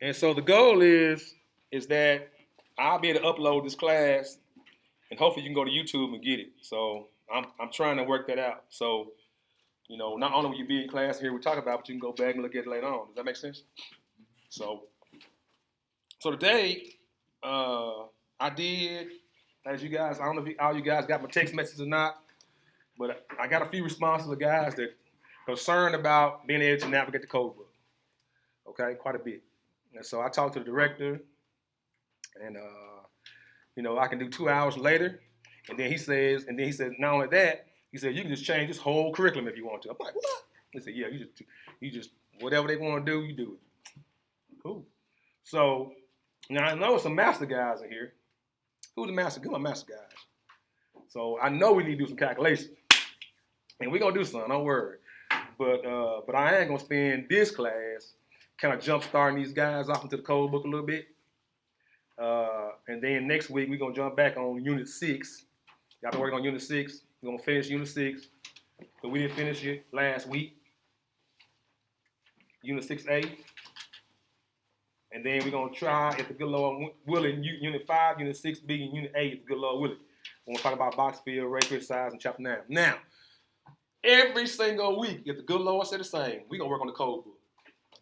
And so the goal is that I'll be able to upload this class, and hopefully you can go to YouTube and get it. So I'm trying to work that out. So not only will you be in class here we talk about, but you can go back and look at it later on. Does that make sense? So today, I did, as you guys, I don't know if all you guys got my text messages or not, but I got a few responses of guys that are concerned about being able to navigate the code book. Okay, quite a bit. And so I talked to the director, and I can do 2 hours later. And then he says, not only that, he said you can just change this whole curriculum if you want to. I'm like, what? He said, yeah, you just whatever they want to do, you do it. Cool. So now I know some master guys in here. Who's the master? Who's my master guys? So I know we need to do some calculations, and we're gonna do something. Don't worry. But I ain't gonna spend this class kind of jump starting these guys off into the code book a little bit. And then next week we're gonna jump back on Unit 6. Y'all been working on Unit 6. We're gonna finish Unit 6, but we didn't finish it last week. Unit 6A. And then we're gonna try, if the good Lord willing, Unit 5, Unit 6B, and Unit 8, if the good Lord willing. We're gonna talk about box fill, rate fill size, and chapter 9. Now, every single week, if the good Lord said the same, we're gonna work on the code book.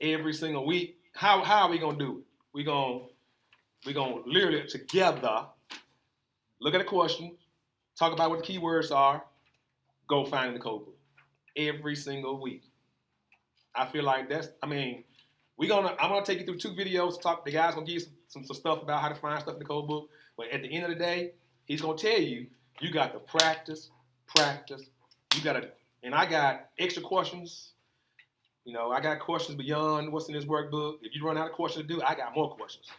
Every single week. How are we gonna do it? We're gonna literally together look at the question, talk about what the keywords are, go find in the code book. Every single week. I feel like I'm gonna take you through 2 videos to talk. The guy's gonna give you some stuff about how to find stuff in the code book. But at the end of the day, he's gonna tell you, you got to practice. You gotta, and I got extra questions. I got questions beyond what's in this workbook. If you run out of questions to do, I got more questions.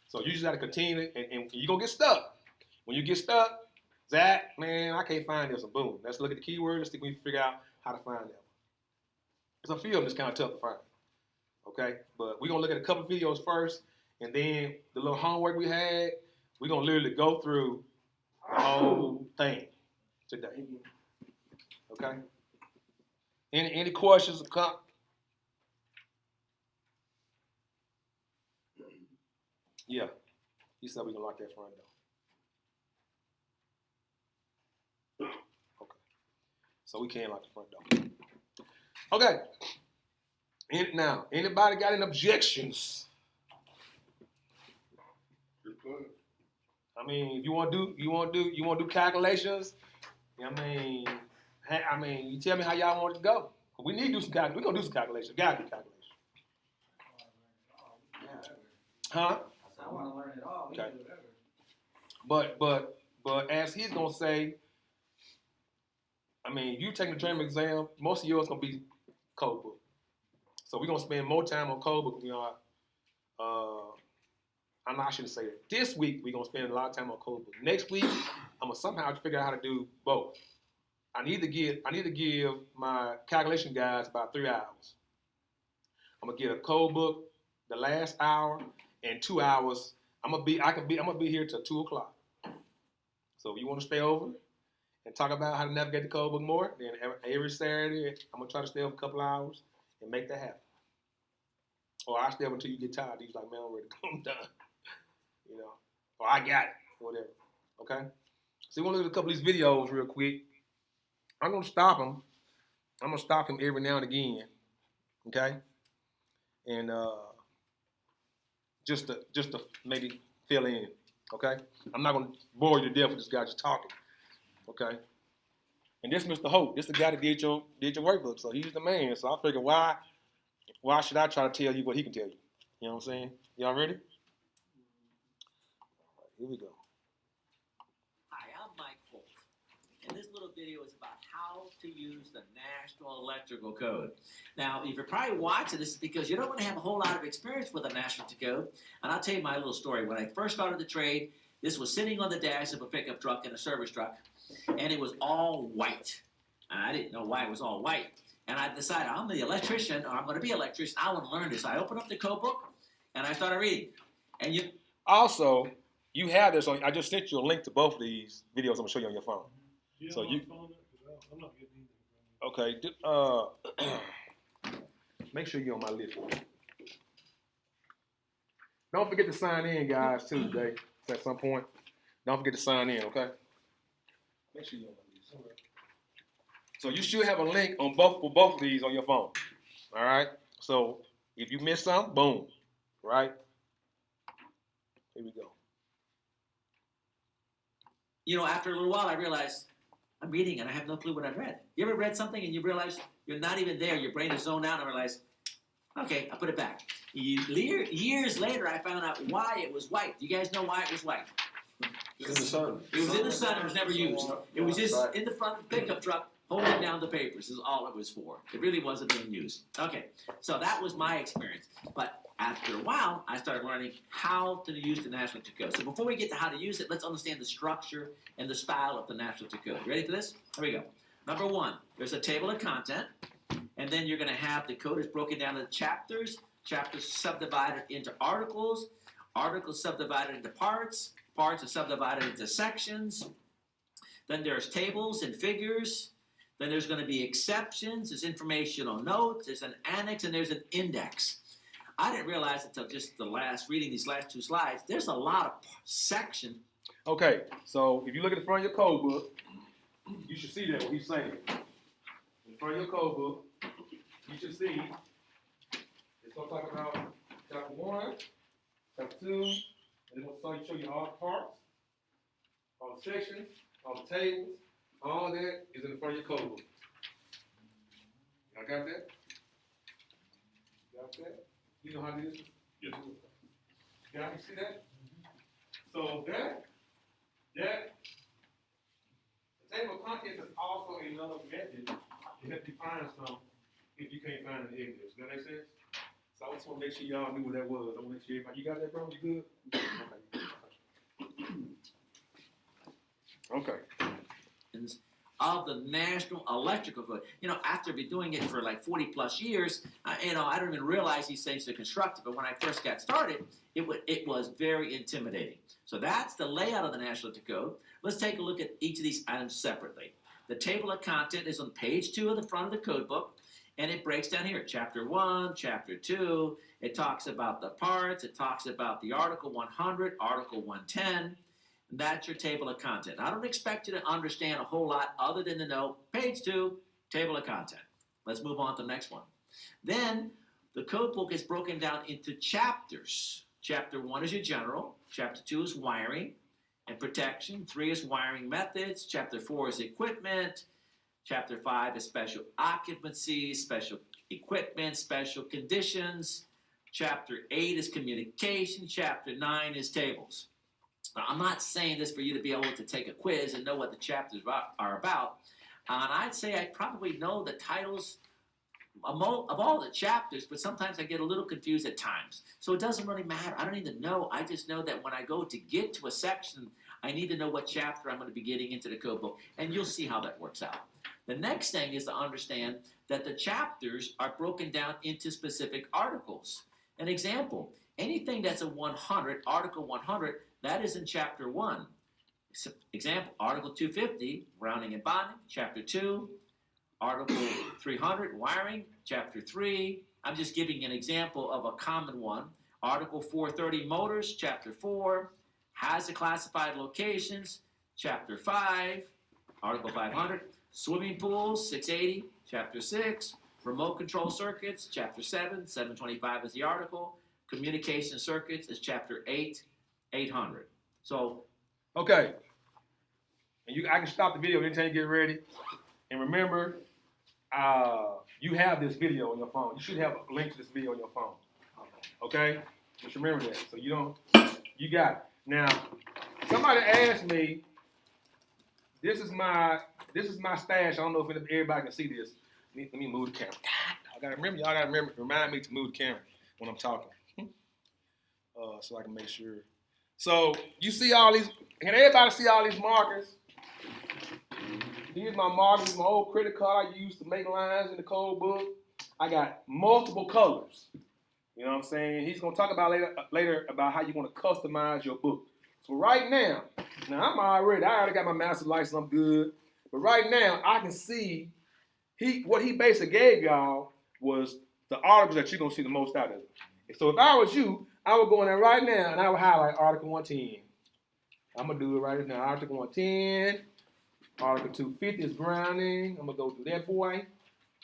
So you just gotta continue, and you're gonna get stuck. When you get stuck, Zach, man, I can't find this. And boom, let's look at the keywords. Let's see if we can figure out how to find that. Because I feel it's kind of tough to find. Okay, but we're gonna look at a couple of videos first, and then the little homework we had, we're gonna literally go through the whole thing today. Okay. Any questions? Yeah, he said we're gonna lock that front door. Okay, so we can't lock the front door. Okay. Now, anybody got any objections? I mean, if you want to do calculations. You tell me how y'all want it to go. We need to do some calculations. We're gonna do some calculations. Gotta do calculations. Huh? I want to learn it all. Okay. But as he's gonna say, you taking the journeyman exam, most of yours gonna be code book. So we're gonna spend more time on code book than we are. I shouldn't say that. This week we're gonna spend a lot of time on code book. Next week, I'm gonna somehow figure out how to do both. I need to give my calculation guys about 3 hours. I'm gonna get a code book the last hour, and 2 hours. I'm gonna be here till 2:00. So if you want to stay over and talk about how to navigate the code book more, then every Saturday I'm gonna try to stay over a couple hours and make that happen. Or I stay over until you get tired. You're like, man, I'm ready to come done. Or I got it, whatever. Okay. So you want to look at a couple of these videos real quick. I'm gonna stop them. I'm gonna stop him every now and again. Okay. And just to maybe fill in. Okay. I'm not gonna bore you to death with this guy just talking. Okay. And this Mr. Hope, this is the guy that did your workbook, so he's the man. So I figured, why should I try to tell you what he can tell you? You know what I'm saying? Y'all ready? All right, here we go. Hi, I'm Mike Holt, and this little video is about how to use the National Electrical Code. Now, if you're probably watching this, it's because you don't want to have a whole lot of experience with the National Code, and I'll tell you my little story. When I first started the trade, this was sitting on the dash of a pickup truck and a service truck, and it was all white. And I didn't know why it was all white. And I decided I'm the electrician, or I'm going to be an electrician. I want to learn this. I opened up the code book, and I started reading. And you also, you have this on. I just sent you a link to both of these videos. I'm going to show you on your phone. Yeah, so you. I'm not getting anything. Okay. Make sure you're on my list. Don't forget to sign in, guys, too, today. At some point. Don't forget to sign in, okay? Make sure you don't these. So you should have a link on both of these on your phone. All right? So if you miss some, boom. Right? Here we go. You know, after a little while, I realized I'm reading and I have no clue what I read. You ever read something and you realize you're not even there? Your brain is zoned out and realize, okay, I'll put it back. Years later, I found out why it was white. Do you guys know why it was white? It's in the sun. It was in the sun. It was never used. It was just in the front of the pickup truck holding down the papers is all it was for. It really wasn't being used. Okay, so that was my experience. But after a while, I started learning how to use the National Lecture Code. So before we get to how to use it, let's understand the structure and the style of the National Lecture Code. Ready for this? Here we go. Number one, there's a table of content, and then you're going to have the code is broken down into chapters, chapters subdivided into articles, articles subdivided into parts, parts are subdivided into sections. Then there's tables and figures. Then there's going to be exceptions, there's informational notes, there's an annex, and there's an index. I didn't realize until just reading these last two slides, there's a lot of section. Okay, so if you look at the front of your code book, you should see that what he's saying. In front of your code book, you should see it's going to talk about chapter 1, chapter 2, and it's going to show you all the parts, all the sections, all the tables. All that is in the front of your code book. Y'all got that? Got that? You know how to do this? Yes. Y'all can see that? So that, the table of contents is also another method to help you find some if you can't find it in English. Does that make sense? So I just want to make sure y'all knew what that was. I want to make sure everybody, you got that, bro? You good? Okay. Of the National Electrical Code. You know, after been doing it for like 40 plus years, I don't even realize these things are constructed. But when I first got started, it was very intimidating. So that's the layout of the National Electrical Code. Let's take a look at each of these items separately. The table of content is on page 2 of the front of the code book, and it breaks down here. Chapter 1, Chapter 2, it talks about the parts, it talks about the Article 100, Article 110. That's your table of content. I don't expect you to understand a whole lot other than to know page 2, table of content. Let's move on to the next one. Then the code book is broken down into chapters. Chapter 1 is your general. Chapter 2 is wiring and protection. 3 is wiring methods. Chapter 4 is equipment. Chapter 5 is special occupancy, special equipment, special conditions. Chapter 8 is communication. Chapter 9 is tables. Now, I'm not saying this for you to be able to take a quiz and know what the chapters are about. And I'd say I probably know the titles of all the chapters, but sometimes I get a little confused at times. So it doesn't really matter. I don't even know. I just know that when I go to get to a section, I need to know what chapter I'm going to be getting into the code book. And you'll see how that works out. The next thing is to understand that the chapters are broken down into specific articles. An example, anything that's a 100, Article 100, that is in Chapter 1. Example, Article 250, rounding and bonding. Chapter 2, Article 300, wiring. Chapter 3, I'm just giving an example of a common one. Article 430, motors. Chapter 4, hazard classified locations. Chapter 5, Article 500, swimming pools. 680, Chapter 6, remote control circuits. Chapter 7, 725 is the article. Communication circuits is Chapter 8, 800. So, okay. And I can stop the video anytime you get ready. And remember, you have this video on your phone. You should have a link to this video on your phone. Okay? Just remember that. So you got it. Now, somebody asked me, this is my stash. I don't know if everybody can see this. Let me move the camera. Y'all gotta remember, remind me to move the camera when I'm talking. So I can make sure. So you see all these, can everybody see all these markers? Here's my markers, my old credit card I used to make lines in the code book. I got multiple colors. You know what I'm saying? He's gonna talk about later about how you want to customize your book. So right now I already got my master's license, I'm good. But right now I can see what he basically gave y'all was the articles that you're gonna see the most out of it. So if I was you, I would go in there right now and I would highlight Article 110. I'm going to do it right now. Article 110. Article 250 is grounding. I'm going to go through that, boy.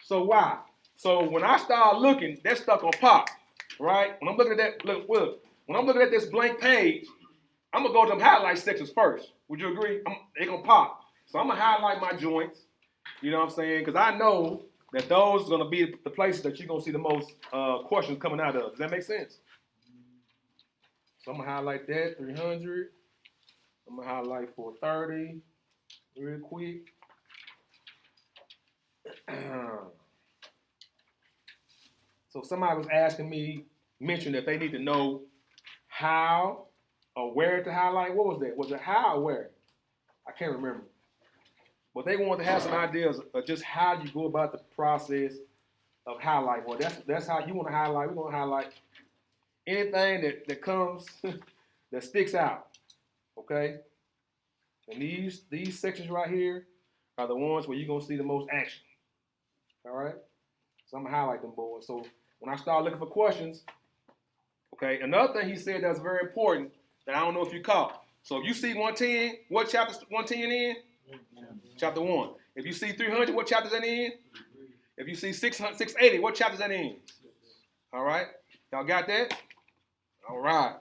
So why? So when I start looking, that stuff going to pop, right? When I'm looking at that, look, when I'm looking at this blank page, I'm going to go to them highlight sections first. Would you agree? They're going to pop. So I'm going to highlight my joints. You know what I'm saying? Because I know that those are going to be the places that you're going to see the most questions coming out of. Does that make sense? So I'm going to highlight that, 300. I'm going to highlight 430 real quick. So somebody was asking me, mentioned that they need to know how or where to highlight. What was that? Was it how or where? I can't remember. But they want to have some ideas of just how you go about the process of highlight. Well, that's how you want to highlight. We want to highlight anything that comes that sticks out. Okay? And these sections right here are the ones where you're going to see the most action. All right? So I'm going to highlight them boys. So when I start looking for questions, okay, another thing he said that's very important that I don't know if you caught. So if you see 110, what chapter 110 in? Chapter 1. If you see 300, what chapter is that in? If you see 680, what chapter is that in? All right? Y'all got that? All right.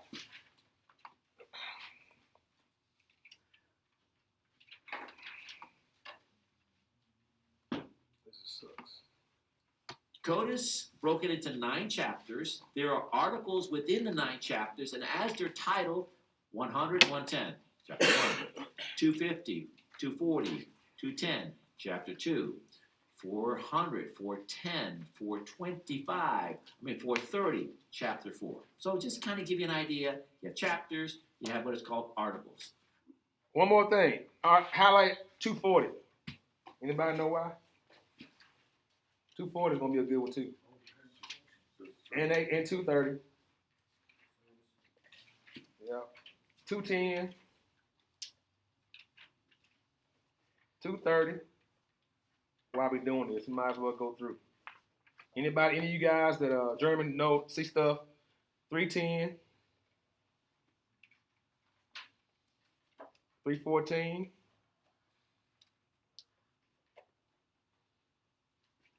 Code is broken into 9 chapters. There are articles within the 9 chapters, and as they're titled, 100, 110, chapter 1, 250, 240, 210, chapter 2, 400, 410, 430, chapter 4. So just kind of give you an idea. You have chapters, you have what is called articles. One more thing. Highlight 240. Anybody know why? 240 is going to be a good one, too. And 230. Yeah. 210. 230. While we doing this, we might as well go through. Any of you guys that Journeyman know, see stuff? 310. 314.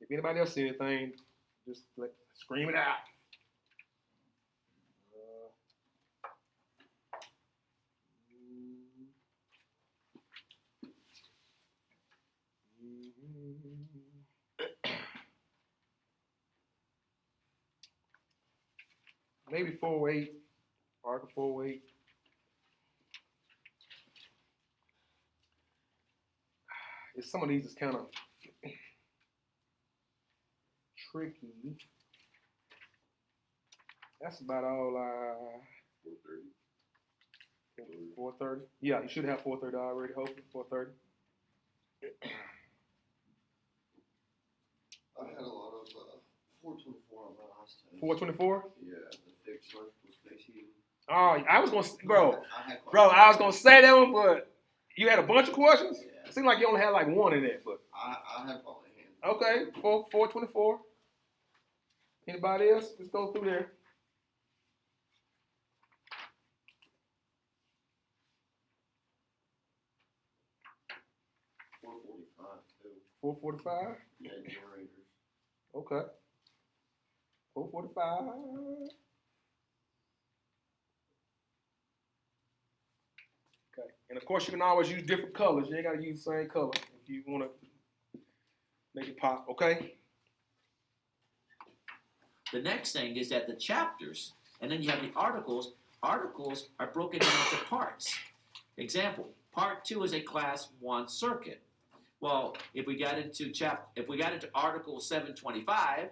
If anybody else see anything, just scream it out. Maybe 408, Article 408. Some of these is kind of tricky. That's about all. 430. 430. Yeah, you should have 430 already. Hopefully 430. I had a lot of 424 on my last test. 424? Yeah, the fixed circle spacing. Oh, I was gonna, I was gonna say that one, but you had a bunch of questions. Yeah. It seemed like you only had like one in that, but I have all the hands. okay, 424. Anybody else? Let's go through there. 445 too. 445. Yeah, generators. Okay. 445. Okay. And of course, you can always use different colors. You ain't got to use the same color if you want to make it pop. Okay. The next thing is that the chapters, and then you have the articles. Articles are broken down into parts. Example: Part 2 is a Class 1 circuit. Well, if we got into Article 725,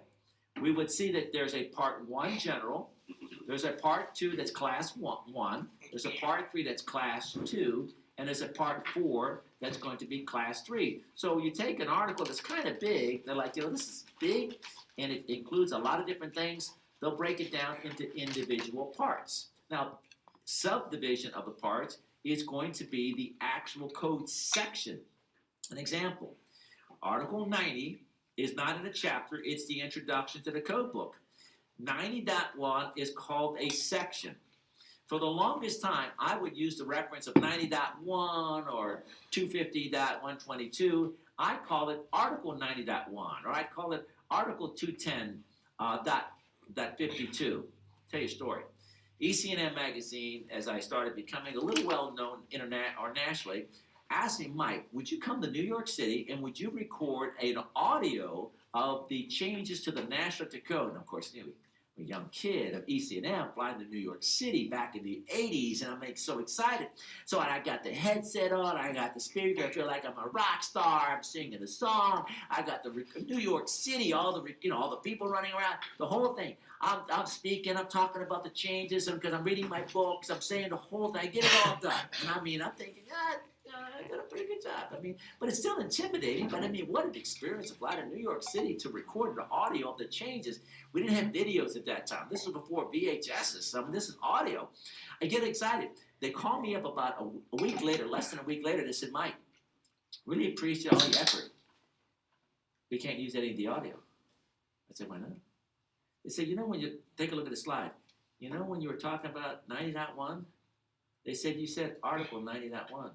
we would see that there's a Part 1 general, there's a Part 2 that's Class 1, there's a Part 3 that's Class 2, and there's a Part 4 that's going to be Class 3. So you take an article that's kind of big, they're like, this is big, and it includes a lot of different things. They'll break it down into individual parts. Now, subdivision of the parts is going to be the actual code section. An example, Article 90 is not in a chapter, it's the introduction to the code book. 90.1 is called a section. For the longest time, I would use the reference of 90.1 or 250.122. I call it Article 90.1, or I'd call it Article 210 dot 52. Tell you a story. ECNM magazine, as I started becoming a little well-known or nationally, asked me, Mike, would you come to New York City and would you record an audio of the changes to the National Code? And of course, you know, a young kid of ECNM flying to New York City back in the 80s, and I'm like so excited. So I got the headset on, I got the speaker, I feel like I'm a rock star, I'm singing a song, I got the New York City, all the people running around, the whole thing. I'm speaking, I'm talking about the changes, and because I'm reading my books, I'm saying the whole thing, I get it all done. And I mean, I'm thinking, I did a pretty good job. I mean, but it's still intimidating. But I mean, what an experience to fly to New York City to record the audio of the changes. We didn't have videos at that time. This was before VHSs. I mean, this is audio. I get excited. They called me up about a week later, less than a week later. They said, Mike, really appreciate all the effort. We can't use any of the audio. I said, why not? They said, you know, when you take a look at the slide, you know, when you were talking about 90.1, they said you said Article 90.1.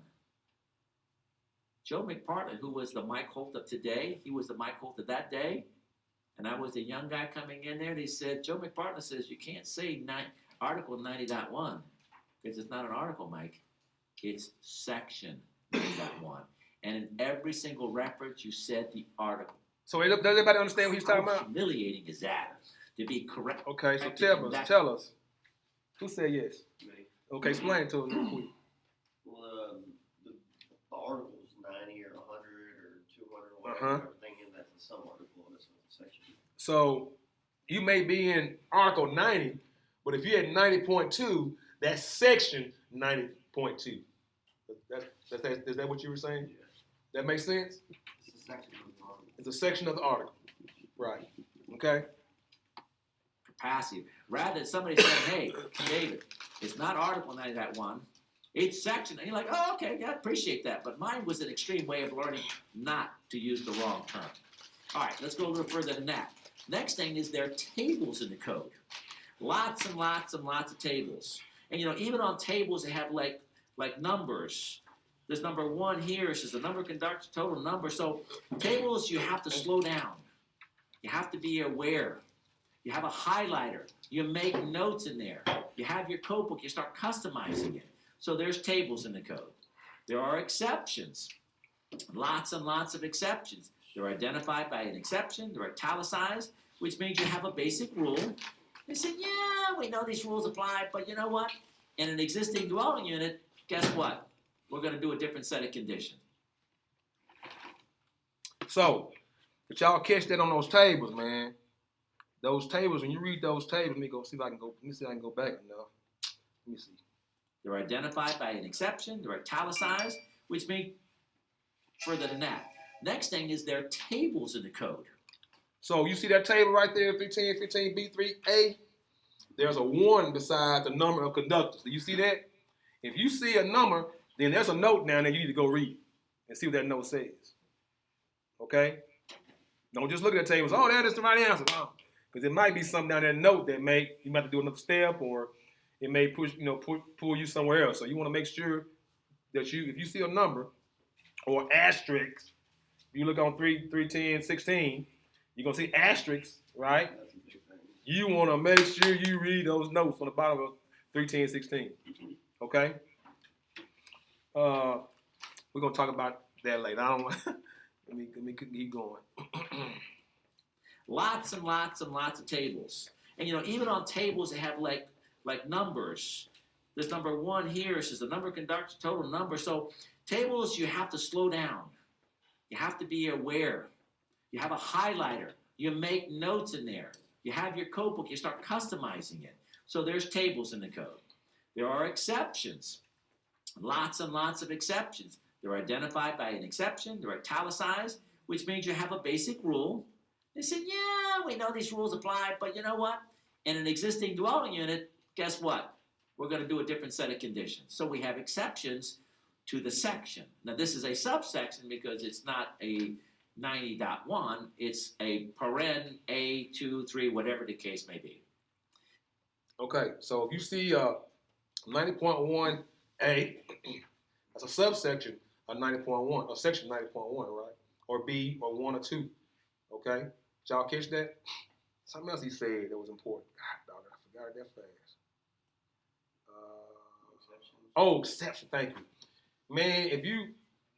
Joe McPartland, who was the Mike Holt of today, he was the Mike Holt of that day, and I was the young guy coming in there. They said, Joe McPartland says you can't say Article 90.1 because it's not an article, Mike. It's Section 90.1. And in every single reference, you said the article. So does everybody understand what he's talking How about? humiliating is that? To be correct. Okay, so tell us. Who said yes? Me. Okay, explain it to us real quick. Well, the article's 90 or 100 or 200 or whatever, everything in that's a sub article and it's a section. So you may be in Article 90, but if you're at 90.2, that's Section 90.2. Is that what you were saying? Yeah. That makes sense? It's a section of the article. It's a section of the article. Right. Okay? Capacity. Rather than somebody saying, hey, David, it's not Article 90.1, it's Section. And you're like, oh, okay, yeah, I appreciate that. But mine was an extreme way of learning not to use the wrong term. All right, let's go a little further than that. Next thing is there are tables in the code. Lots and lots and lots of tables. And, you know, even on tables, they have like numbers. There's number 1 here. It says the number conducts total number. So tables, you have to slow down. You have to be aware. You have a highlighter. You make notes in there. You have your codebook. You start customizing it. So there's tables in the code. There are exceptions. Lots and lots of exceptions. They're identified by an exception. They're italicized, which means you have a basic rule. They said, yeah, we know these rules apply, but you know what? In an existing dwelling unit, guess what? We're going to do a different set of conditions. So, but y'all catch that on those tables, man. Those tables, when you read those tables, let me see if I can go back enough. Let me see. They're identified by an exception. They're italicized, which means further than that. Next thing is there are tables in the code. So you see that table right there, 15B3A? There's a 1 beside the number of conductors. Do you see that? If you see a number, then there's a note down there you need to go read and see what that note says. Okay? Don't just look at the tables. Oh, that is the right answer. Because it might be something down that note that you might have to do another step, or it may pull you somewhere else. So you want to make sure that if you see a number or asterisk, you look on 310, 16, you're going to see asterisks, right? That's a big thing. You want to make sure you read those notes on the bottom of 310, 16. Okay? We're going to talk about that later. I don't want let me keep going. Lots and lots and lots of tables. And, you know, even on tables, they have like numbers. There's number 1 here. It says the number conducts total number. So tables, you have to slow down. You have to be aware. You have a highlighter. You make notes in there. You have your codebook. You start customizing it. So there's tables in the code. There are exceptions. Lots and lots of exceptions. They're identified by an exception. They're italicized, which means you have a basic rule. They said, yeah, we know these rules apply, but you know what? In an existing dwelling unit, guess what? We're going to do a different set of conditions. So we have exceptions to the section. Now, this is a subsection because it's not a 90.1. It's a paren A, 2, 3, whatever the case may be. Okay, so if you see 90.1A, that's a subsection of 90.1, or section 90.1, right? Or B, or 1 or 2. Okay? Did y'all catch that? Something else he said that was important. God, dog, I forgot it that fast. Exception. Thank you. Man, if you,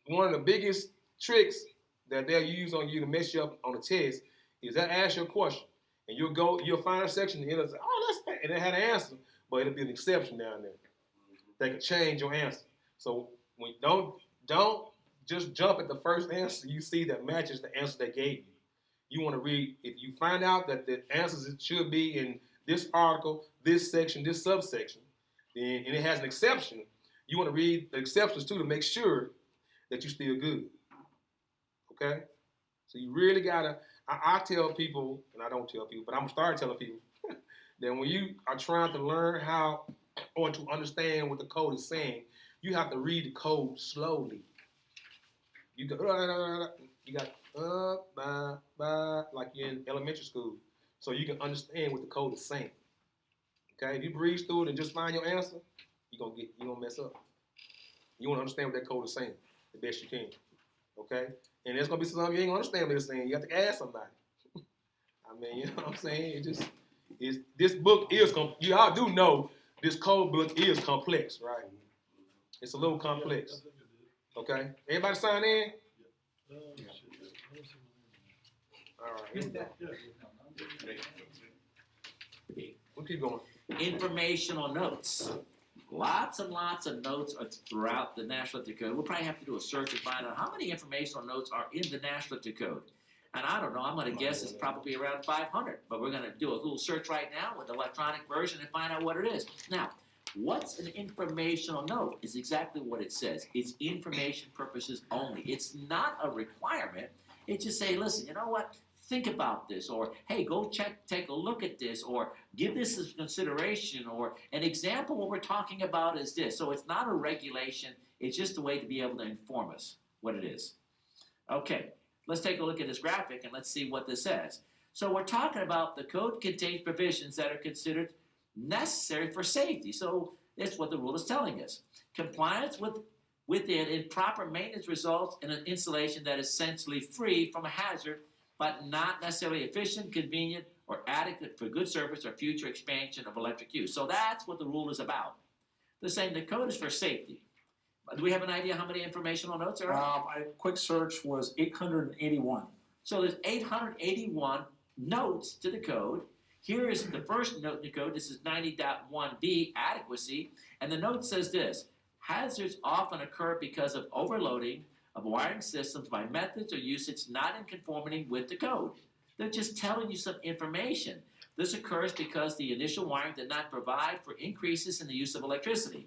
one of the biggest tricks that they'll use on you to mess you up on the test is they'll ask you a question. And you'll find a section and it'll say, oh, that's bad. And it had an answer, but it'll be an exception down there. They can change your answer. So when don't just jump at the first answer you see that matches the answer they gave you. You want to read, if you find out that the answers should be in this article, this section, this subsection, then and it has an exception, you want to read the exceptions too to make sure that you're still good. Okay? So you really gotta, I tell people, and I don't tell people, but I'm gonna start telling people that when you are trying to learn how or to understand what the code is saying, you have to read the code slowly. You go, like you're in elementary school, so you can understand what the code is saying. Okay, if you breeze through it and just find your answer, you're gonna mess up. You want to understand what that code is saying the best you can. Okay, and there's gonna be some you ain't gonna understand what it's saying. You have to ask somebody. I mean, you know what I'm saying? This book is y'all do know this code book is complex, right? It's a little complex. Okay, everybody sign in. All right. We'll keep going. Informational notes. Lots and lots of notes are throughout the National Literature Code. We'll probably have to do a search and find out how many informational notes are in the National Literature Code. And I don't know, I'm going to guess it's probably around 500. But we're going to do a little search right now with the electronic version and find out what it is. Now, what's an informational note is exactly what it says. It's information purposes only. It's not a requirement. It's just say, listen, you know what? Think about this, or hey, go take a look at this, or give this as consideration, or an example. What we're talking about is this. So it's not a regulation. It's just a way to be able to inform us what it is. Okay, let's take a look at this graphic and let's see what this says. So we're talking about the code contains provisions that are considered necessary for safety. So that's what the rule is telling us. Compliance within and proper maintenance results in an installation that is essentially free from a hazard, but not necessarily efficient, convenient, or adequate for good service or future expansion of electric use. So that's what the rule is about. They're saying the code is for safety. Do we have an idea how many informational notes are? A quick search was 881. So there's 881 notes to the code. Here is the first note in the code. This is 90.1b, adequacy. And the note says this: hazards often occur because of overloading of wiring systems by methods or usage not in conformity with the code. They're just telling you some information. This occurs because the initial wiring did not provide for increases in the use of electricity.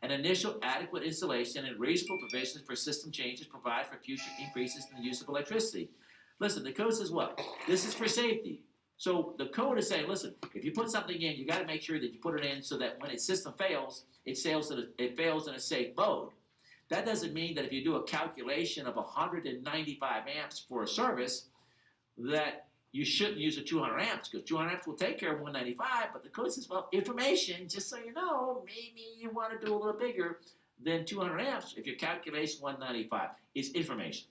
An initial adequate installation and reasonable provisions for system changes provide for future increases in the use of electricity. Listen, the code says what? This is for safety. So the code is saying, listen, if you put something in, you got to make sure that you put it in so that when its system fails, it fails in a safe mode. That doesn't mean that if you do a calculation of 195 amps for a service, that you shouldn't use a 200 amps, because 200 amps will take care of 195, but the code says, well, information, just so you know, maybe you want to do a little bigger than 200 amps if your calculation 195 is information.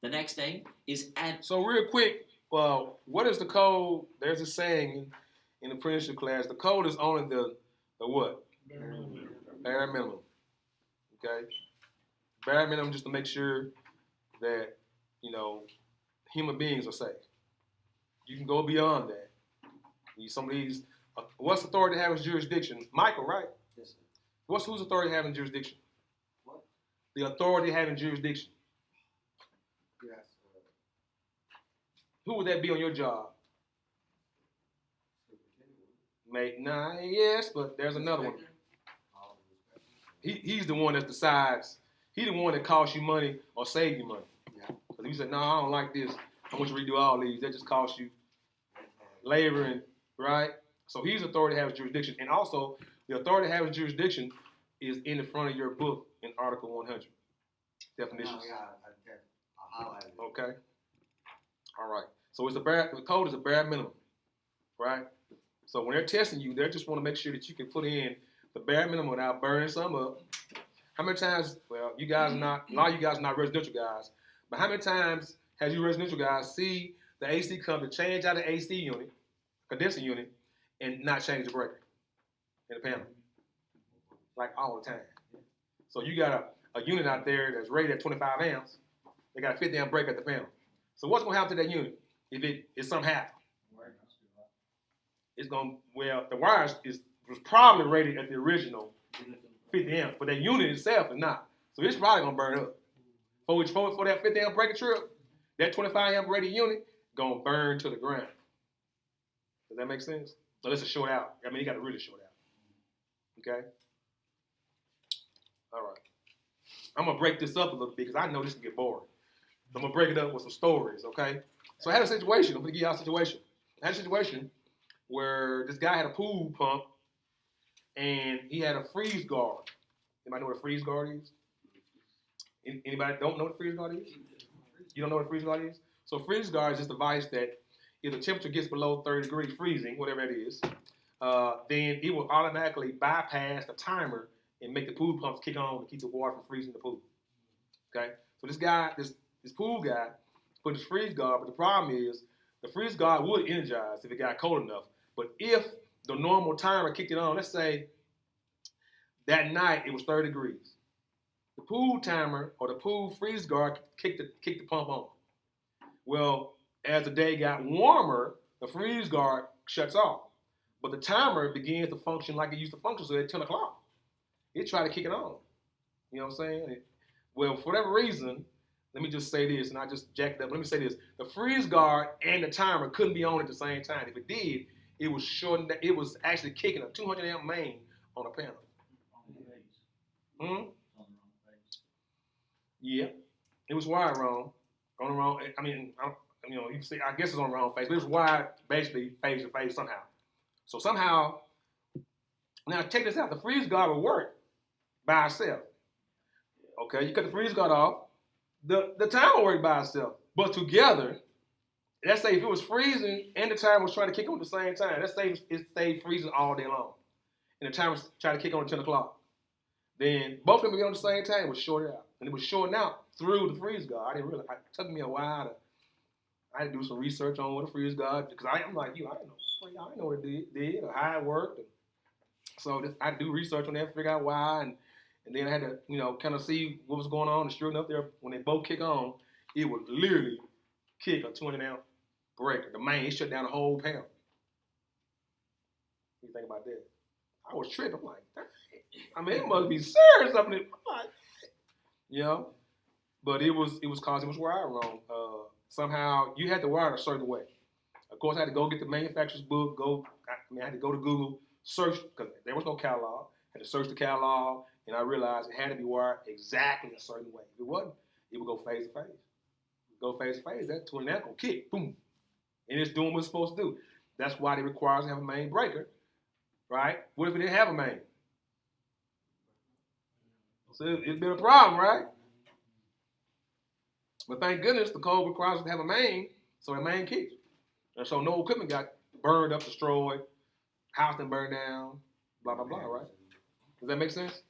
The next thing is So real quick, what is the code? There's a saying in the apprenticeship class, the code is only the what? Bare minimum. Okay? Bare minimum just to make sure that, human beings are safe. You can go beyond that. Some of these, what's authority having jurisdiction? Michael, right? Yes, sir. Whose authority having jurisdiction? What? The authority having jurisdiction. Yes. Who would that be on your job? Yes, but there's another one. He's the one that decides. He's the one that costs you money or save you money. Yeah. Because if you say, no, I don't like this, I want you to redo all these, that just costs you labor, and right? So he's authority having jurisdiction. And also, the authority having jurisdiction is in the front of your book in Article 100. Definitions. I highlighted it. Okay. All right. So the code is a bare minimum, right? So when they're testing you, they just want to make sure that you can put in the bare minimum without burning some up. How many times, well, you guys are not, a lot of you guys are not residential guys, but how many times has you residential guys see the AC company change out the AC unit, condenser unit, and not change the breaker in the panel? Like all the time. So you got a unit out there that's rated at 25 amps. They got a 50 amp breaker at the panel. So what's going to happen to that unit if something happens? It's going to, well, the wires was probably rated at the original 50 amps, but that unit itself is not. So it's probably going to burn up. For that 50 amp breaker trip, that 25 amp rated unit going to burn to the ground. Does that make sense? So let's just show it out. I mean, you got to really show it out. Okay? All right. I'm going to break this up a little bit because I know this can get boring. I'm going to break it up with some stories, okay? So I had a situation. I'm going to give y'all a situation. I had a situation where this guy had a pool pump and he had a freeze guard. Anybody know what a freeze guard is? Anybody don't know what a freeze guard is? You don't know what a freeze guard is? So a freeze guard is this device that if the temperature gets below 30 degrees freezing, whatever it is, then it will automatically bypass the timer and make the pool pumps kick on to keep the water from freezing the pool. Okay? So this guy, this pool guy, put his freeze guard, but the problem is the freeze guard would energize if it got cold enough. But if the normal timer kicked it on, let's say that night it was 30 degrees, the pool timer or the pool freeze guard kicked the pump on. Well, as the day got warmer, the freeze guard shuts off. But the timer begins to function like it used to function, so at 10 o'clock, it tried to kick it on. You know what I'm saying? Well, for whatever reason, let me just say this, and I just jacked up. Let me say this. The freeze guard and the timer couldn't be on at the same time. If it did, it was shorting. It was actually kicking a 200 amp main on a panel. Yeah, it was wired wrong. On the wrong. I mean, you can say I guess it's on the wrong phase, but it was wired basically phase to phase somehow. So somehow, now check this out. The freeze guard will work by itself. Okay, you cut the freeze guard off. The timer worked by itself, but together, let's say if it was freezing and the timer was trying to kick on at the same time, let's say it stayed freezing all day long, and the timer was trying to kick on at 10 o'clock, then both of them would be on the same time. It was shorted out, and it was shorting out through the freeze guard. I didn't realize. It took me a while I had to do some research on what a freeze guard, because I'm like you, I didn't know what it did or how it worked. So I had to do research on that, figure out why, and then I had to, kind of see what was going on. And sure enough, when they both kick on, it would literally kick a 200 amp breaker. The main, it shut down the whole panel. What do you think about that? I was tripping. I'm like, dang. I mean, it must be serious. I'm like, but it was because it was wired wrong. Somehow you had to wire it a certain way. Of course, I had to go get the manufacturer's book. I had to go to Google, search, because there was no catalog. I had to search the catalog, and I realized it had to be wired exactly a certain way. If it wasn't, it would go phase to phase. Go phase to phase, that 200 amp will kick, boom. And it's doing what it's supposed to do. That's why it requires to have a main breaker, right? What if it didn't have a main? So it's been a problem, right? But thank goodness the code requires us to have a main, so a main kicks. And so no equipment got burned up, destroyed, house done burned down, blah, blah, blah, right? Does that make sense?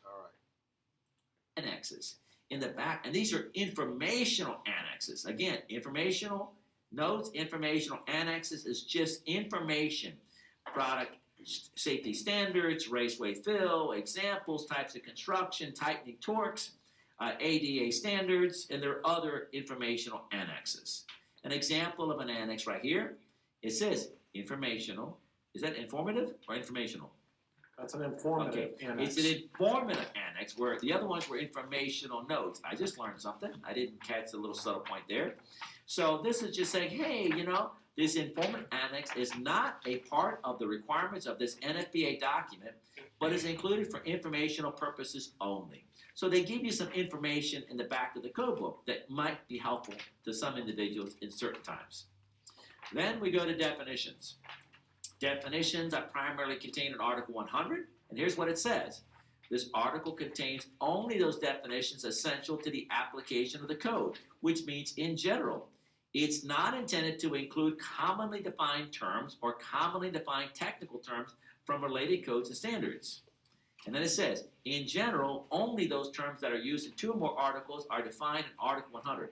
All right. Annexes in the back, and these are informational annexes. Again, informational notes, informational annexes is just information. Product safety standards, raceway fill, examples, types of construction, tightening torques, ADA standards, and there are other informational annexes. An example of an annex right here, it says informational. Is that informative or informational? That's an informative annex. It's an informative annex where the other ones were informational notes. I just learned something. I didn't catch the little subtle point there. So this is just saying, hey, this informative annex is not a part of the requirements of this NFPA document, but is included for informational purposes only. So they give you some information in the back of the code book that might be helpful to some individuals in certain times. Then we go to definitions. Definitions are primarily contained in Article 100, and here's what it says. This article contains only those definitions essential to the application of the code, which means in general, It's not intended to include commonly defined terms or commonly defined technical terms from related codes and standards. And then it says, in general, only those terms that are used in 2 or more articles are defined in Article 100.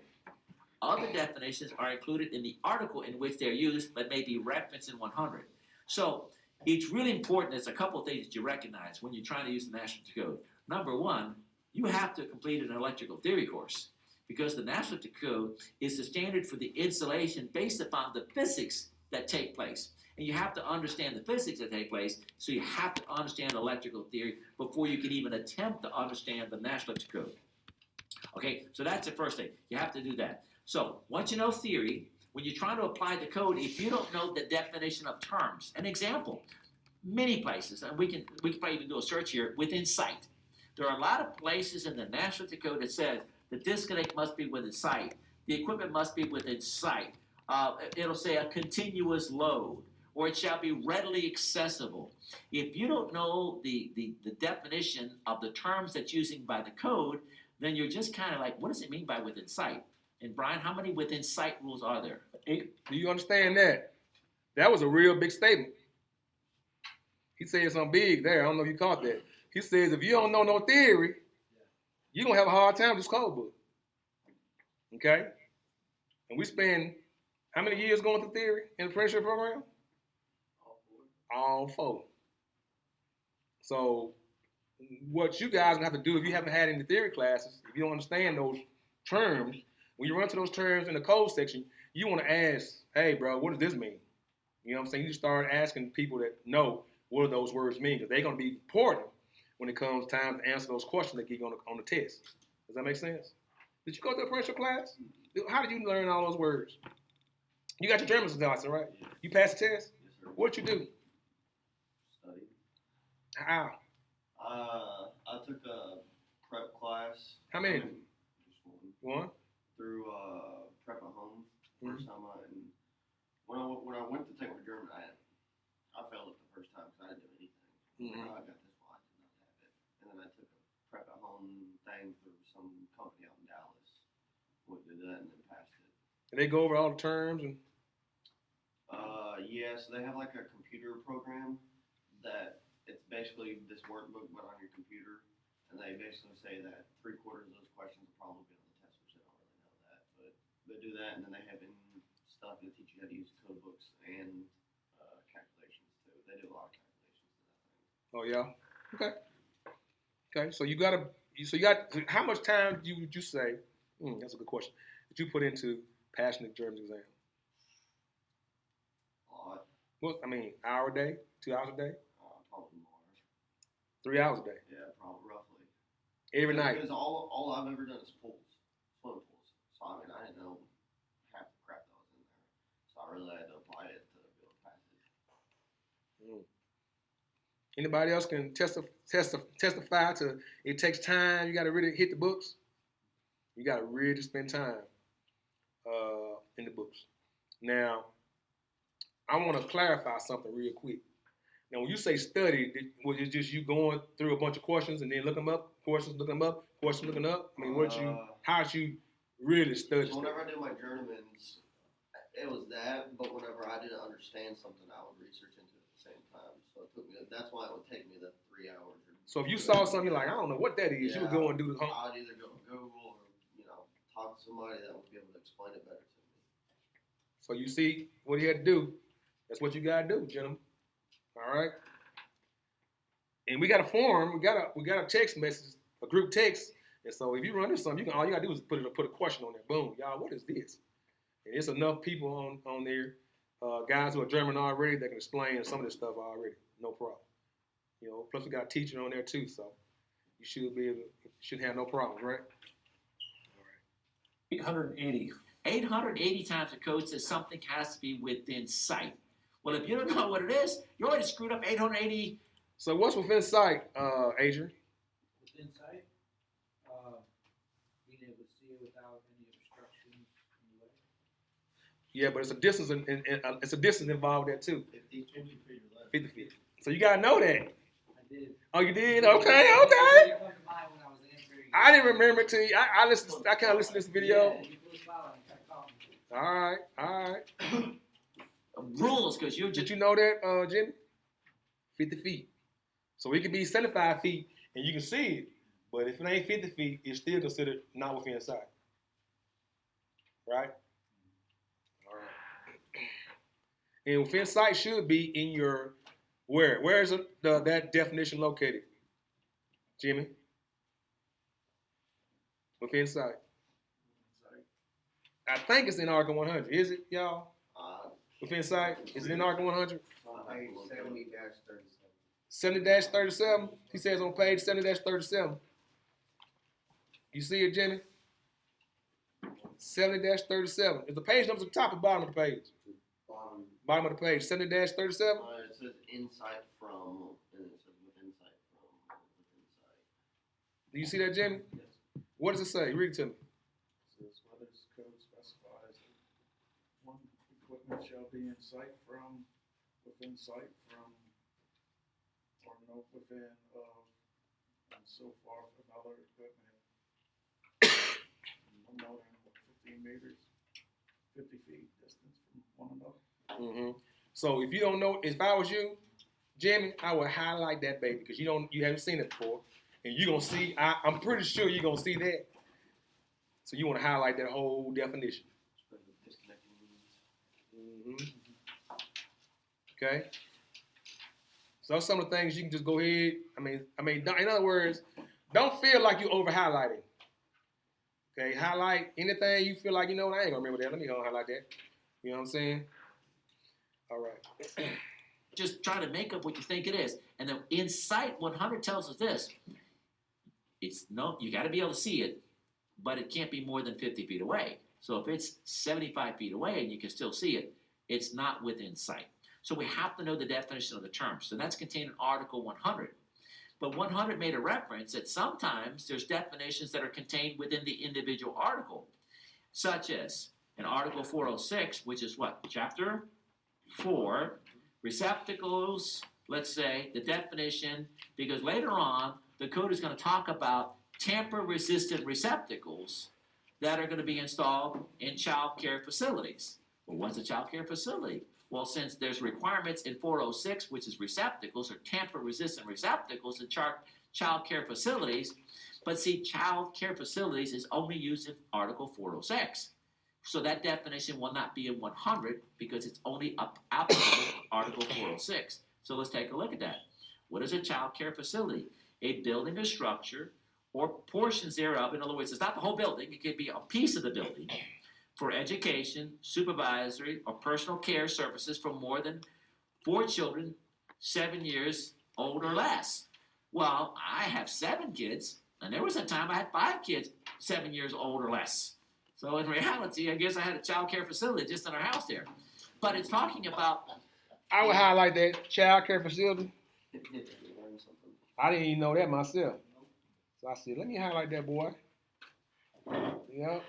Other definitions are included in the article in which they're used, but may be referenced in 100. So it's really important. There's a couple of things that you recognize when you're trying to use the National Code. Number one, you have to complete an electrical theory course because the National Code is the standard for the installation based upon the physics that take place. And you have to understand the physics that take place, so you have to understand electrical theory before you can even attempt to understand the National Code. Okay, so that's the first thing. You have to do that. So once you know theory, when you're trying to apply the code, if you don't know the definition of terms, an example, many places, and we can probably even do a search here, within sight. There are a lot of places in the National Code that says the disconnect must be within sight, the equipment must be within sight. It'll say a continuous load, or it shall be readily accessible. If you don't know the definition of the terms that's using by the code, then you're just kind of like, what does it mean by within sight? And Brian, how many within sight rules are there? 8. Do you understand that? That was a real big statement. He said something big there. I don't know if you caught that. He says, if you don't know no theory, you're going to have a hard time with this code book. Okay? And we spend how many years going through theory in the apprenticeship program? All 4. So what you guys have to do, if you haven't had any theory classes, if you don't understand those terms, when you run to those terms in the code section, you want to ask, hey, bro, what does this mean? You know what I'm saying? You just start asking people that know what do those words mean, because they're going to be important when it comes time to answer those questions that get on the test. Does that make sense? Did you go to the apprenticeship class? How did you learn all those words? You got your German license, right? You passed the test? Yes, sir. What'd you do? Study. How? I took a prep class. How many? Just one. One? Through Prep at Home. First time and when I went to take my German, I failed it the first time because I didn't do anything. Mm-hmm. I got this one, I did not have it. And then I took a Prep at Home thing through some company out in Dallas. Went to that and then passed it. And they go over all the terms and Yeah, so they have like a computer program that it's basically this workbook but on your computer, and they basically say that 3/4 of those questions will probably be on the test, which they don't really know that, but they do that, and then they have in stuff that teach you how to use code books and calculations too. They do a lot of calculations to that thing. oh yeah, okay. So you got how much time would you say? That's a good question. Did you put into passing the German exam? A lot. Well, I mean, hour a day, 2 hours a day, Probably more. 3 hours a day, Yeah, probably roughly. every night. Because all I've ever done is pools, swimming pools. So I mean, I didn't know half the crap that was in there. So I really had to apply it to be able to pass it. Anybody else can testify to it takes time. You got to really hit the books. You got to really spend time in the books. Now, I want to clarify something real quick. Now, when you say study, was it just you going through a bunch of questions and then looking them up, questions looking them up, questions looking up? I mean, how'd you really study? So whenever I did my Journeyman's, it was that. But whenever I didn't understand something, I would research into it at the same time. So it took me. That's why it would take me the 3 hours. So if you saw something you're like, I don't know what that is, you would go and do the homework. I would either go to Google or talk to somebody that would be able to explain it better to me. So you see what he had to do. That's what you gotta do, gentlemen. All right. And we got a forum. We got a text message, a group text. And so if you run into something, all you gotta do is put a question on there. Boom, y'all. What is this? And it's enough people on there, guys who are German already that can explain some of this stuff already. No problem. Plus we got a teacher on there too, so you should have no problems, right? 880. 880 times the code says something has to be within sight. Well, if you don't know what it is, you already screwed up 880. So what's within sight, Adrian? Within sight, being able to see it without any obstructions in the way. Yeah, but it's a distance it's a distance involved there too. 50 feet or less. 50 feet. So you gotta know that. I did. Oh, you did? Okay. It didn't come to mind when I was answering. I didn't remember it till I kind of listened to this video. Yeah, you blew a smile and kept talking. All right. Rules, because you Did just you know that, Jimmy? 50 feet. So it could be 75 feet, and you can see it, but if it ain't 50 feet, it's still considered not within sight. Right? All right. And within sight should be in your, where? Where is that definition located? Jimmy? Within sight. I think it's in Article 100. Is it, y'all? Within sight? Is it in Article 100? Page 70-37. 70-37? He says on page 70-37. You see it, Jimmy? 70-37. Is the page numbers at the top or bottom of the page? Bottom of the page. 70-37? It says insight from, and it says within sight from, within sight. Do you see that, Jimmy? Yes. What does it say? Read it to me. Says whether this code specifies that one equipment shall be in sight from, within sight from, or no within of, and so far from other equipment. No more than 15 meters, 50 feet distance from one another. Mm-hmm. So if you don't know, if I was you, Jimmy, I would highlight that baby because you haven't seen it before, and you're gonna see. I'm pretty sure you're gonna see that. So you want to highlight that whole definition. Mm-hmm. Okay. So some of the things you can just go ahead. I mean, in other words, don't feel like you over highlighting. Okay, highlight anything you feel like, I ain't gonna remember that. Let me go highlight that. You know what I'm saying? All right. just try to make up what you think it is. And then in sight 100 tells us this. You got to be able to see it, but it can't be more than 50 feet away. So if it's 75 feet away and you can still see it, it's not within sight. So we have to know the definition of the term. So that's contained in Article 100. But 100 made a reference that sometimes there's definitions that are contained within the individual article, such as in Article 406, which is what? Chapter 4, receptacles, let's say, the definition, because later on, the code is going to talk about tamper-resistant receptacles that are going to be installed in child care facilities. Well, what's a child care facility? Well, since there's requirements in 406, which is receptacles or tamper-resistant receptacles in child care facilities, but see, child care facilities is only used in Article 406. So that definition will not be in 100 because it's only applicable to Article 406. So let's take a look at that. What is a child care facility? A building or structure or portions thereof. In other words, it's not the whole building. It could be a piece of the building for education, supervisory, or personal care services for more than 4 children 7 years old or less. Well, I have 7 kids, and there was a time I had 5 kids 7 years old or less. So in reality, I guess I had a child care facility just in our house there. But it's talking about... I would highlight that child care facility. I didn't even know that myself. So I said, let me highlight that, boy. Yep.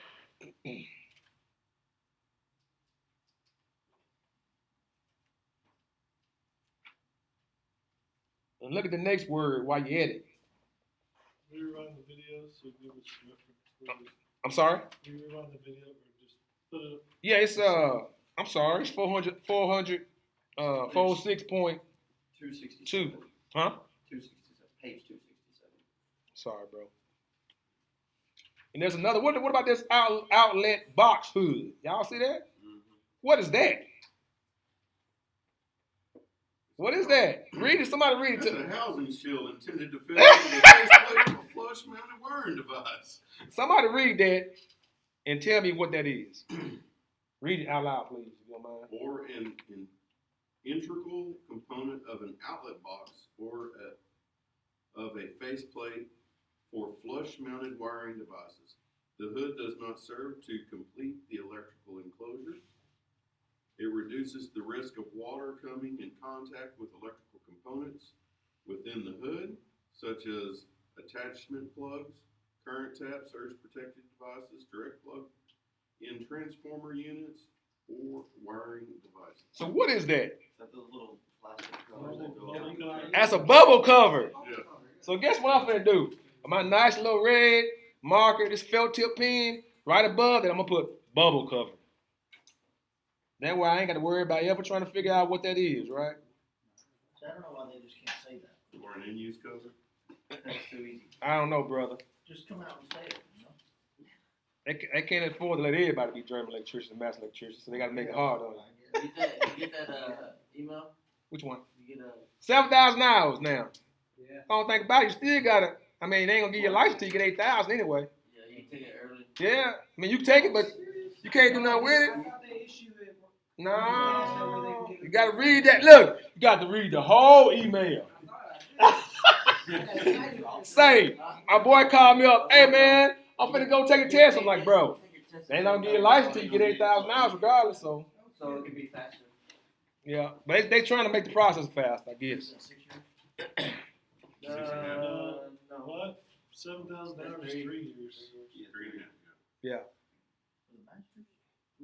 And look at the next word while you're at it. Rerun the video so give us reference. I'm sorry? Rerun the video or just put it up. Yeah, it's I'm sorry, it's 400 406.2. 267. Huh? 267. Page 267. Sorry, bro. And there's another. What about this outlet box hood? Y'all see that? Mm-hmm. What is that? What is that? Read it. Somebody read it to me. That's a housing shield intended to fit into the faceplate of a flush-mounted wiring device. Somebody read that and tell me what that is. Read it out loud, please, if you don't mind. Or an integral component of an outlet box or of a faceplate for flush-mounted wiring devices. The hood does not serve to complete the electrical enclosure. It reduces the risk of water coming in contact with electrical components within the hood, such as attachment plugs, current tap, surge protected devices, direct plug in transformer units, or wiring devices. So what is that? Is that those little plastic covers that go on? That's a bubble cover. Yeah. So guess what I'm finna do? My nice little red marker, this felt tip pen, right above that, I'm gonna put bubble cover. That way I ain't got to worry about ever trying to figure out what that is, right? So I don't know why they just can't say that. Or an in-use code. That's too easy. I don't know, brother. Just come out and say it, you know? They can't afford to let everybody be journeyman electrician and master electrician, so they got to make it hard on them. You get that email? Which one? You get a 7,000 hours now. Yeah. Don't think about it. You still got to, I mean, they ain't going to give you a license till you get 8,000 anyway. yeah, you can take it early. Yeah. I mean, you can take it, but you can't do nothing with it. I thought they issue it. No. You got to read that. Look, you got to read the whole email. Say, my boy called me up. Hey, man, I'm finna go take a test. I'm like, bro, they ain't gonna give you a license till you get 8,000 hours regardless. So, So it can be faster. yeah. But they trying to make the process fast, I guess. 6 years? No. What? 7,000 hours, 3 years. 3.5. Yeah.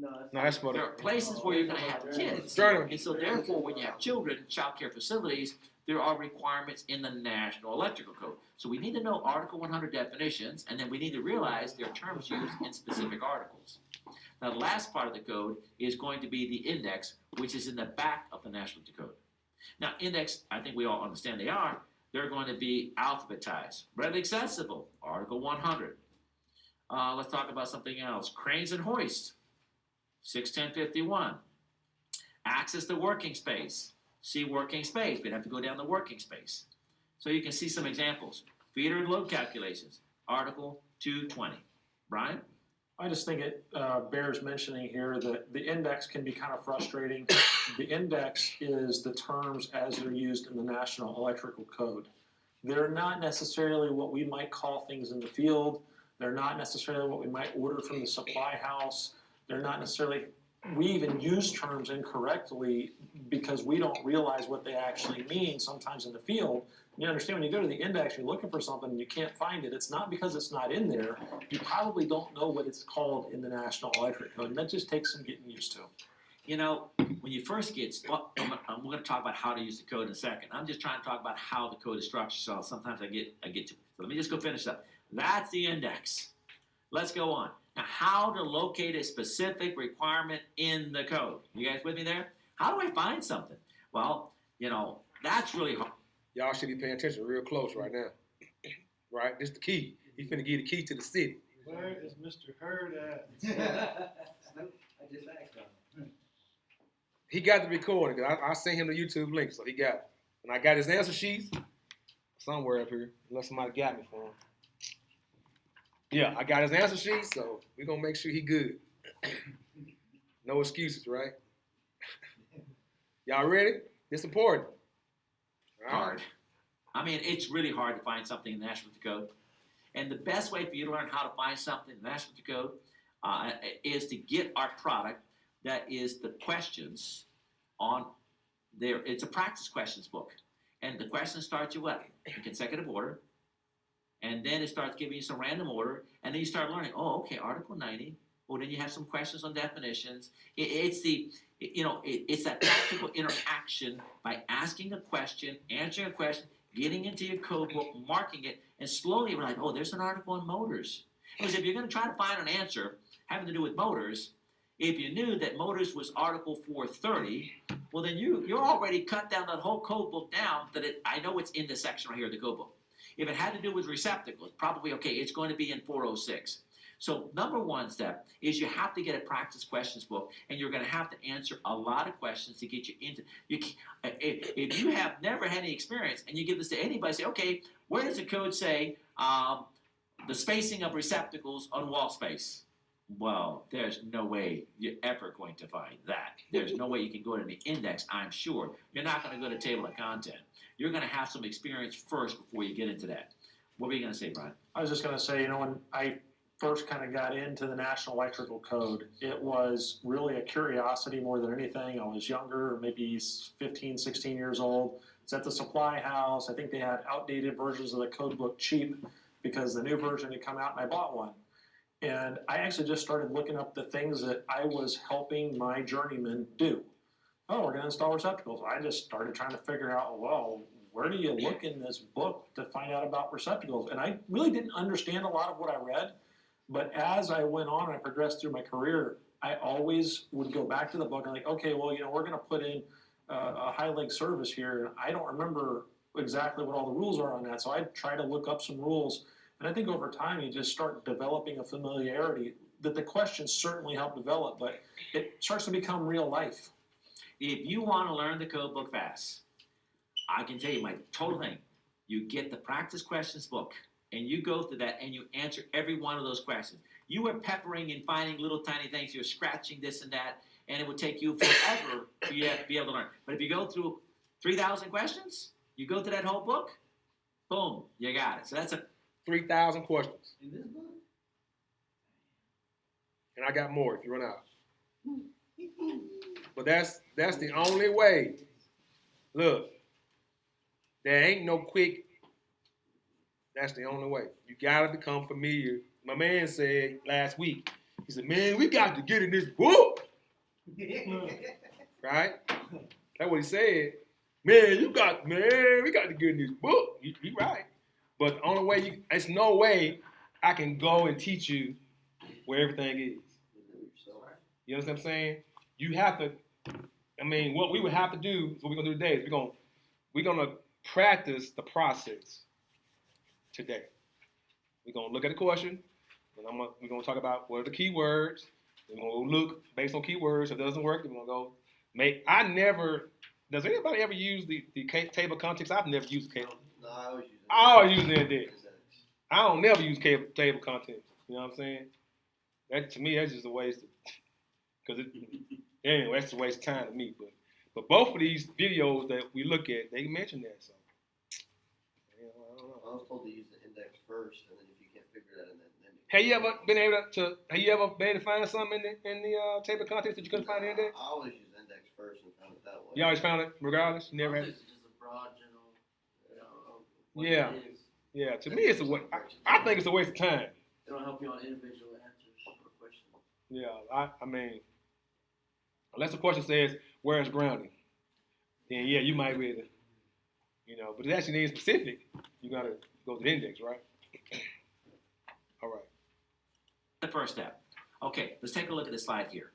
No, No, that's for There are places where you're going to have kids. Journeyman. And so therefore, when you have children, child care facilities, there are requirements in the National Electrical Code. So we need to know Article 100 definitions, and then we need to realize there are terms used in specific articles. Now, the last part of the code is going to be the index, which is in the back of the National Electrical Code. Now, index, I think we all understand they are. They're going to be alphabetized, readily accessible, Article 100. Let's talk about something else. Cranes and hoist, 61051. Access to working space. See working space. We'd have to go down to working space. So you can see some examples. Feeder and load calculations, Article 220. Brian? I just think it bears mentioning here that the index can be kind of frustrating. The index is the terms as they're used in the National Electrical Code. They're not necessarily what we might call things in the field. They're not necessarily what we might order from the supply house. They're not necessarily, we even use terms incorrectly because we don't realize what they actually mean sometimes in the field. You understand when you go to the index, you're looking for something and you can't find it. It's not because it's not in there. You probably don't know what it's called in the National Electric Code, and that just takes some getting used to. You know, when you first get, well, I'm going to talk about how to use the code in a second. I'm just trying to talk about how the code is structured, so sometimes I get to it. So let me just go finish up. That's the index. Let's go on. Now, how to locate a specific requirement in the code. You guys with me there? How do I find something? Well, you know, that's really hard. Y'all should be paying attention real close right now. Right? This is the key. He finna give the key to the city. Where is Mr. Hurd at? I just asked him. He got the recording, because I sent him the YouTube link, so he got it. And I got his answer sheets somewhere up here, unless somebody got me for him. Yeah, I got his answer sheets, so we're going to make sure he good. No excuses, right? Y'all ready? It's important. All right. Hard. I mean, it's really hard to find something in the National Code. And the best way for you to learn how to find something in the National Code is to get our product that is the questions on there. It's a practice questions book. And the questions start you what? In consecutive order. And then it starts giving you some random order. And then you start learning, oh, okay, Article 90. Well, then you have some questions on definitions. It's that practical interaction by asking a question, answering a question, getting into your code book, marking it, and slowly we're like, oh, there's an article on motors. Because if you're going to try to find an answer having to do with motors, if you knew that motors was Article 430, well, then you're already cut down that whole code book down I know it's in this section right here, the code book. If it had to do with receptacles, probably, okay, it's going to be in 406. So number one step is you have to get a practice questions book, and you're going to have to answer a lot of questions to get you into. If you have never had any experience and you give this to anybody, say, okay, where does the code say the spacing of receptacles on wall space? Well, there's no way you're ever going to find that. There's no way you can go to the index, I'm sure. You're not going to go to table of content. You're going to have some experience first before you get into that. What were you going to say, Brian? I was just going to say, when I first kind of got into the National Electrical Code, it was really a curiosity more than anything. I was younger, maybe 15, 16 years old. It's at the supply house. I think they had outdated versions of the code book cheap because the new version had come out, and I bought one. And I actually just started looking up the things that I was helping my journeyman do. Oh, we're going to install receptacles. I just started trying to figure out, well, where do you look in this book to find out about receptacles? And I really didn't understand a lot of what I read. But as I went on and I progressed through my career, I always would go back to the book and like, okay, well, we're going to put in a high leg service here. And I don't remember exactly what all the rules are on that. So I try to look up some rules. And I think over time, you just start developing a familiarity that the questions certainly help develop, but it starts to become real life. If you want to learn the code book fast, I can tell you my total thing. You get the practice questions book, and you go through that, and you answer every one of those questions. You are peppering and finding little tiny things. You're scratching this and that, and it would take you forever to be able to learn. But if you go through 3,000 questions, you go through that whole book, boom, you got it. So that's a 3,000 questions. In this book? And I got more if you run out. But that's the only way. Look, there ain't no quick. That's the only way. You gotta become familiar. My man said last week, he said, man, we got to get in this book. Right? That's what he said. Man, we got to get in this book. He right. But the only way there's no way I can go and teach you where everything is. You know what I'm saying? You have to, what we would have to do is what we're gonna do today is we're gonna practice the process today. We're gonna look at the question, and we're gonna talk about what are the key words. We're gonna look based on keywords. If it doesn't work, then we're gonna go does anybody ever use the table of contents? I've never used the table. No, I I always always use use the index. I don't never use table of contents. You know what I'm saying? That to me, that's just a waste. Anyway, that's a waste of time to me. But both of these videos that we look at, they mention that. So I don't know. I was told to use the index first, and then if you can't figure that, then Have you ever been able to find something in the table of contents that you couldn't find in the index? I always use index first and found it that way. You always found it regardless. You never had. It's just a broad general. What Yeah. it is. Yeah, to me it's a waste. I think it's a waste of time. It'll help you on individual answers for questions. Yeah, I mean, unless the question says where is grounding, then yeah, you might be able to, but it actually needs specific. You gotta go to the index, right? All right. the first step. Okay, let's take a look at the slide here.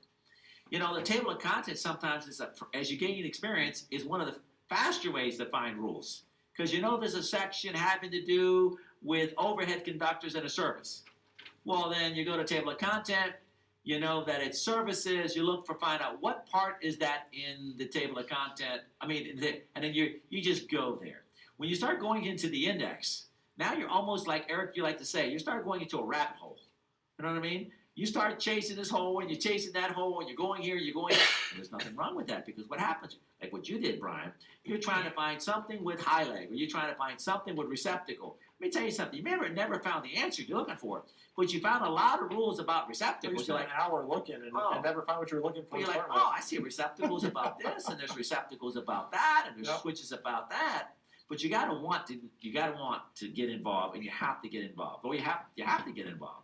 The table of contents sometimes as you gain experience, is one of the faster ways to find rules. Because there's a section having to do with overhead conductors in a service. Well, then you go to table of content, you know that it's services, you find out what part is that in the table of content, and then you just go there. When you start going into the index, now you're almost like, Eric, you like to say, you start going into a rabbit hole. You know what I mean? You start chasing this hole, and you're chasing that hole, and you're going here, you're going there. And there's nothing wrong with that, because what happens, like what you did, Brian, you're trying to find something with high leg, or you're trying to find something with receptacle. Let me tell you something. You never found the answer you're looking for, but you found a lot of rules about You receptacles. spent You're like, an hour looking and never found what you were looking for. well, you're like, I see receptacles about this, and there's receptacles about that, and there's switches about that. But you gotta want to get involved, and you have to get involved. Well, you have to get involved.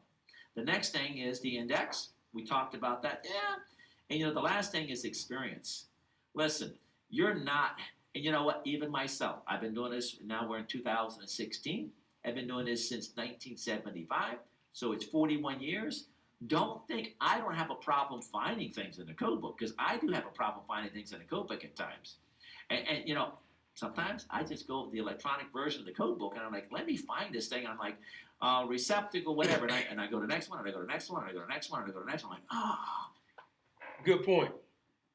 The next thing is the index. We talked about that. Yeah. And the last thing is experience. Listen, you're not, and you know what, even myself, I've been doing this, now we're in 2016. I've been doing this since 1975, so it's 41 years. Don't think I don't have a problem finding things in the code book, because I do have a problem finding things in the code book at times. And sometimes I just go with the electronic version of the code book, and I'm like, let me find this thing. I'm like, receptacle, whatever, and I go to the next one, and I go to the next one, and I go to the next one, and I go to the next one. I'm like, Good point.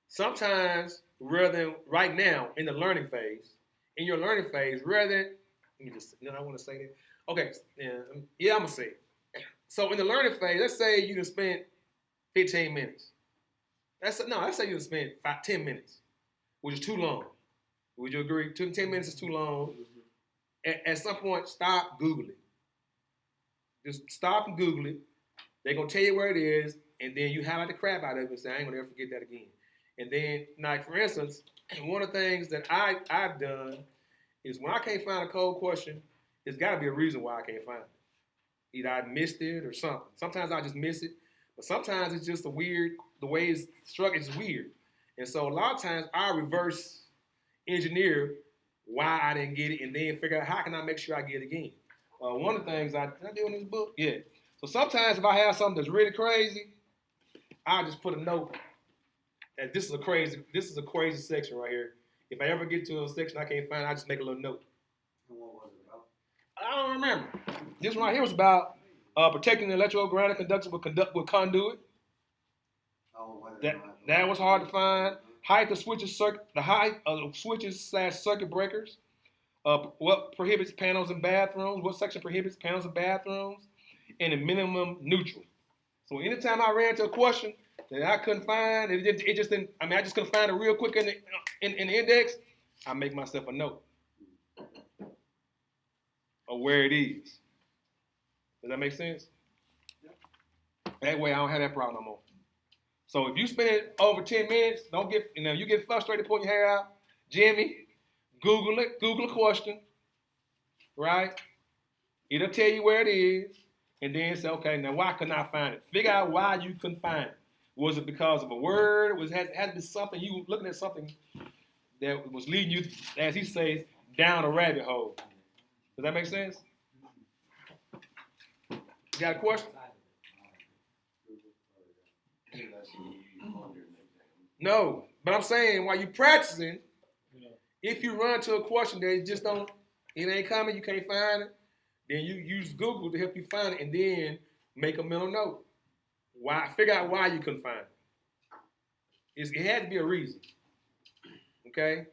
Sometimes, rather than right now in your learning phase, rather than, let me just, I want to say that. Okay, yeah, I'm going to say it. So in the learning phase, let's say you can spend 15 minutes. Let's say you can spend 10 minutes, which is too long. Would you agree? 10 minutes is too long. At some point, stop Googling. Just stop and Google it. They're going to tell you where it is, and then you highlight the crap out of it and say, I ain't going to ever forget that again. And then, like, for instance, one of the things that I've done is when I can't find a code question, there's got to be a reason why I can't find it. Either I missed it or something. Sometimes I just miss it, but sometimes it's just the way it's structured is weird. And so a lot of times I reverse engineer why I didn't get it and then figure out how can I make sure I get it again. One of the things did I do in this book? Yeah. So sometimes if I have something that's really crazy, I just put a note that this is a crazy section right here. If I ever get to a section I can't find, I just make a little note. And what was it about? I don't remember. This one right here was about protecting the electrical grounded conductor with conduit. Oh, whether or That not- that was hard to find. Height of switches, the height of switches / circuit breakers. What prohibits panels in bathrooms? What section prohibits panels in bathrooms? And the minimum neutral. So anytime I ran into a question that I couldn't find, it just didn't. I mean, I just couldn't find it real quick in the index. I make myself a note of where it is. Does that make sense? That way I don't have that problem no more. So if you spend over 10 minutes, don't get, you get frustrated pulling your hair out, Jimmy, Google it, Google a question, right? It'll tell you where it is, and then say, okay, now why couldn't I find it? Figure out why you couldn't find it. Was it because of a word? Had to be something, you were looking at something that was leading you, as he says, down a rabbit hole. Does that make sense? You got a question? That's you under an exam. No, but I'm saying while you practicing, if you run to a question that it just don't, it ain't coming, you can't find it, then you use Google to help you find it, and then make a mental note. Figure out why you couldn't find it. It had to be a reason. Okay?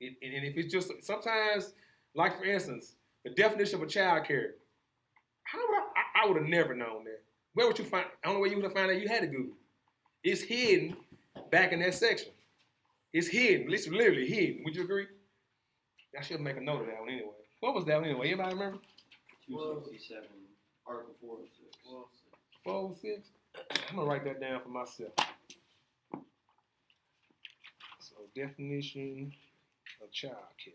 And if it's just sometimes, like for instance, the definition of a child care. How would I would have never known that. Where would you find? The only way you would have found that you had to Google. It's hidden back in that section. It's hidden. It's literally hidden. Would you agree? I should make a note of that one anyway. What was that one anyway? Anybody remember? 267, Article 406. 406? I'm gonna write that down for myself. So definition of child care.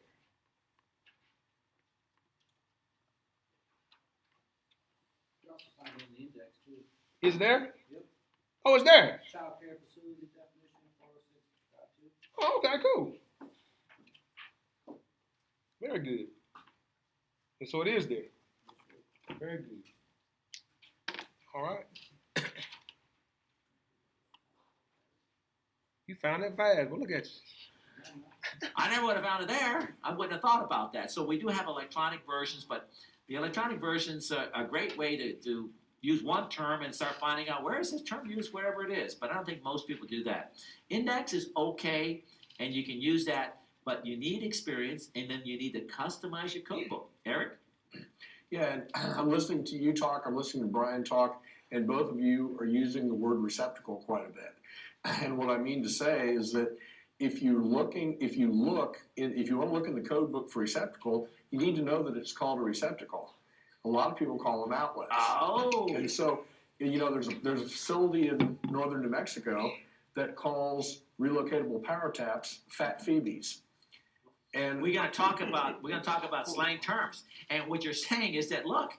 You also find it in the index too. Is there? Yep. Oh, it's there. Child care facility definition, 406.2. Oh, okay, cool. Very good. And so it is there. Very good. All right. You found that fast. Well, look at you. I never would have found it there. I wouldn't have thought about that. So we do have electronic versions, but the electronic version's a great way to use one term and start finding out where is this term used wherever it is. But I don't think most people do that. Index is okay, and you can use that, but you need experience, and then you need to customize your code book. Eric? Yeah, and I'm listening to you talk, I'm listening to Brian talk, and both of you are using the word receptacle quite a bit. And what I mean to say is that if you want to look in the code book for receptacle, you need to know that it's called a receptacle. A lot of people call them outlets. Oh. And so, there's a facility in northern New Mexico that calls relocatable power taps fat Phoebes. And We're gonna talk about slang terms. And what you're saying is that, look,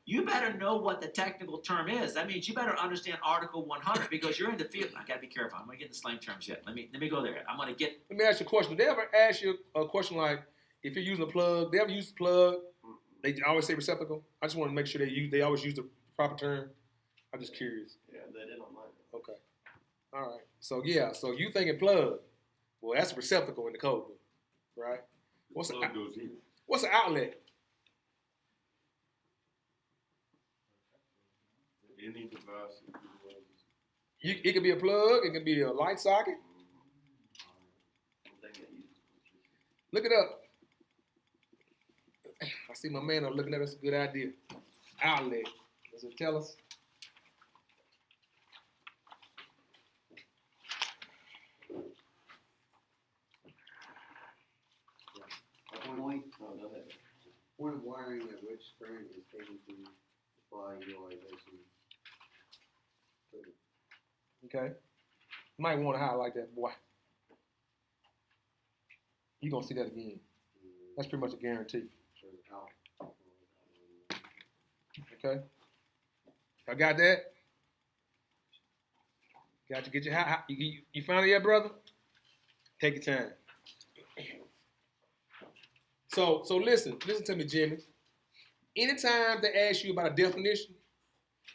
you better know what the technical term is. That means you better understand Article 100 because you're in the field. I gotta be careful. I'm gonna get the slang terms yet. Let me go there. Let me ask you a question. Did they ever ask you a question like, if you're using a plug, they ever use the plug? They always say receptacle. I just want to make sure they always use the proper term. I'm just curious. Yeah, they did on mine. Okay. All right. So you thinking plug? Well, that's a receptacle in the code book, right? What's The plug goes in. What's an outlet? Any device that It could be a plug. It could be a light socket. Look it up. I see my man looking at us. A good idea. Outlet. Does it tell us? Point, No, go ahead. point of wiring at which current is taken to supply utilization. Okay. You might want to highlight that, boy. You're going to see that again. That's pretty much a guarantee. Okay. I got that? Got to get you found it yet, brother? Take your time. So listen to me, Jimmy. Anytime they ask you about a definition,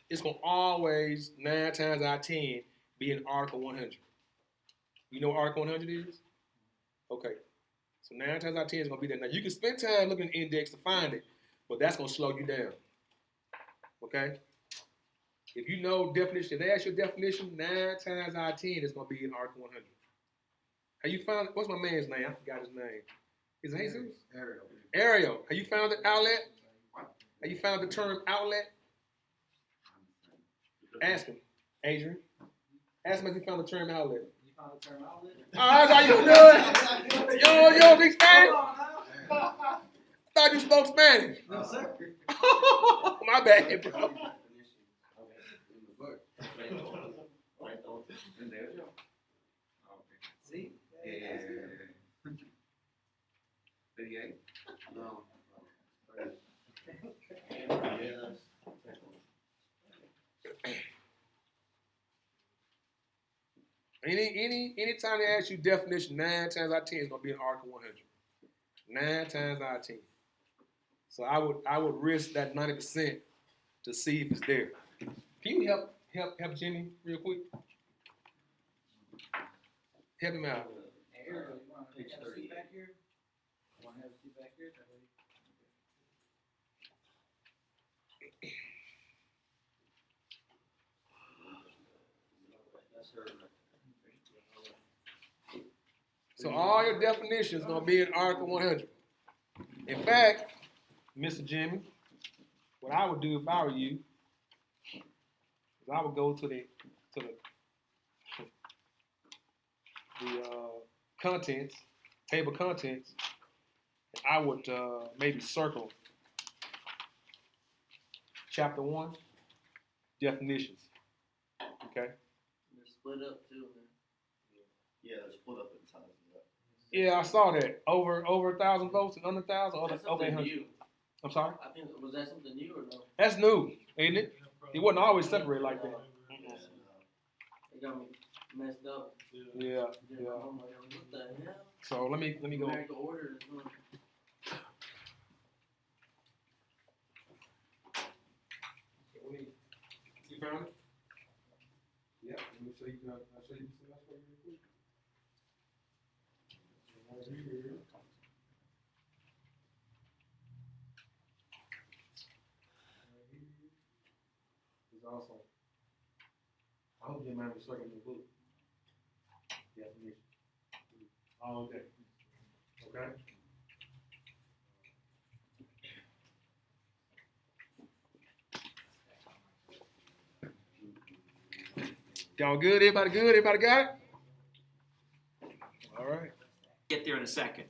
it's gonna always 9 times out of 10 be in Article 100. You know what Article 100 is? Okay. So 9 times out of 10 is going to be there. Now, you can spend time looking at the index to find it, but that's going to slow you down. Okay? If you know definition, if they ask your definition, 9 times out of 10 is going to be in Article 100. Have you found, what's my man's name? I forgot his name. Is it Jesus? Ariel. Have you found the outlet? Have you found the term outlet? Ask him, Adrian. Ask him if he found the term outlet. You found the term outlet? Oh, that's how you do it. Yo, big Spanish. I thought you spoke Spanish. No, sir. My bad, bro. See? No. Anytime they ask you definition, 9 times out of 10 is gonna be in Article 100. 9 times out of 10. So I would risk that 90% to see if it's there. Can you help Jimmy real quick? Help him out. Hey, Ariel, you want to have a seat back here? You want to have a seat back here? That's her. So all your definitions gonna be in Article 100. In fact, Mr. Jimmy, what I would do if I were you is I would go to the contents, table contents, and I would maybe circle chapter 1, definitions. Okay? They're split up too, man. Yeah, they're split up in sizes. Yeah, I saw that. Over 1,000 votes and under 1,000, or That's over something 800. new. I'm sorry? I think, was that something new or no? That's new, ain't it? It wasn't always separated like that. They got me messed up. Yeah, yeah. I'm like, what the hell? So let me go. American order is doing. You found it? Yeah. Let me show you. I'll show you some last one real quick. Right here. Is also. I hope you mind me circling the book. Definition. All day. Okay. Y'all good? Everybody good? Everybody got it? All right. Get there in a second.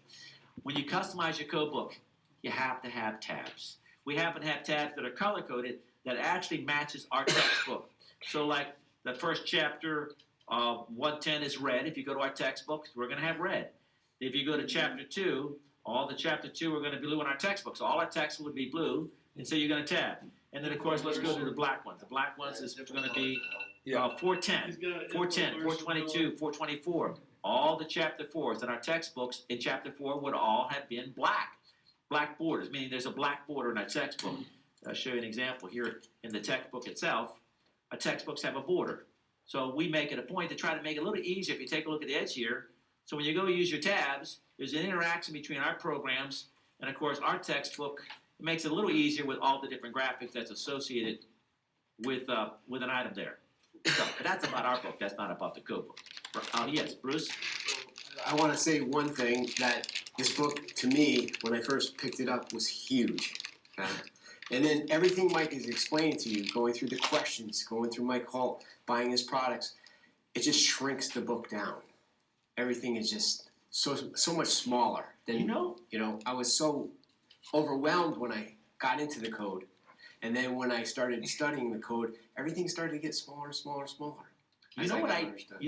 When you customize your code book, you have to have tabs. We happen to have tabs that are color coded that actually matches our textbook. So like the first chapter, 110 is red. If you go to our textbooks, we're going to have red. If you go to chapter 2, all the chapter 2 are going to be blue in our textbooks. So all our text would be blue, and so you're going to tab. And then, of course, let's go to the black ones. The black ones is going to be 410, 410, 422, 424. All the chapter 4s in our textbooks in chapter 4 would all have been black. Black borders, meaning there's a black border in our textbook. I'll show you an example here in the textbook itself. Our textbooks have a border. So we make it a point to try to make it a little easier if you take a look at the edge here. So when you go use your tabs, there's an interaction between our programs and, of course, our textbook. It makes it a little easier with all the different graphics that's associated with an item there. So that's about our book. That's not about the code book. Yes, Bruce? I want to say one thing, that this book, to me, when I first picked it up, was huge. Okay? And then everything Mike is explaining to you, going through the questions, going through Mike Hall, buying his products, it just shrinks the book down. Everything is just so much smaller. Than, I was so overwhelmed when I got into the code. And then when I started studying the code, everything started to get smaller, smaller, smaller. You know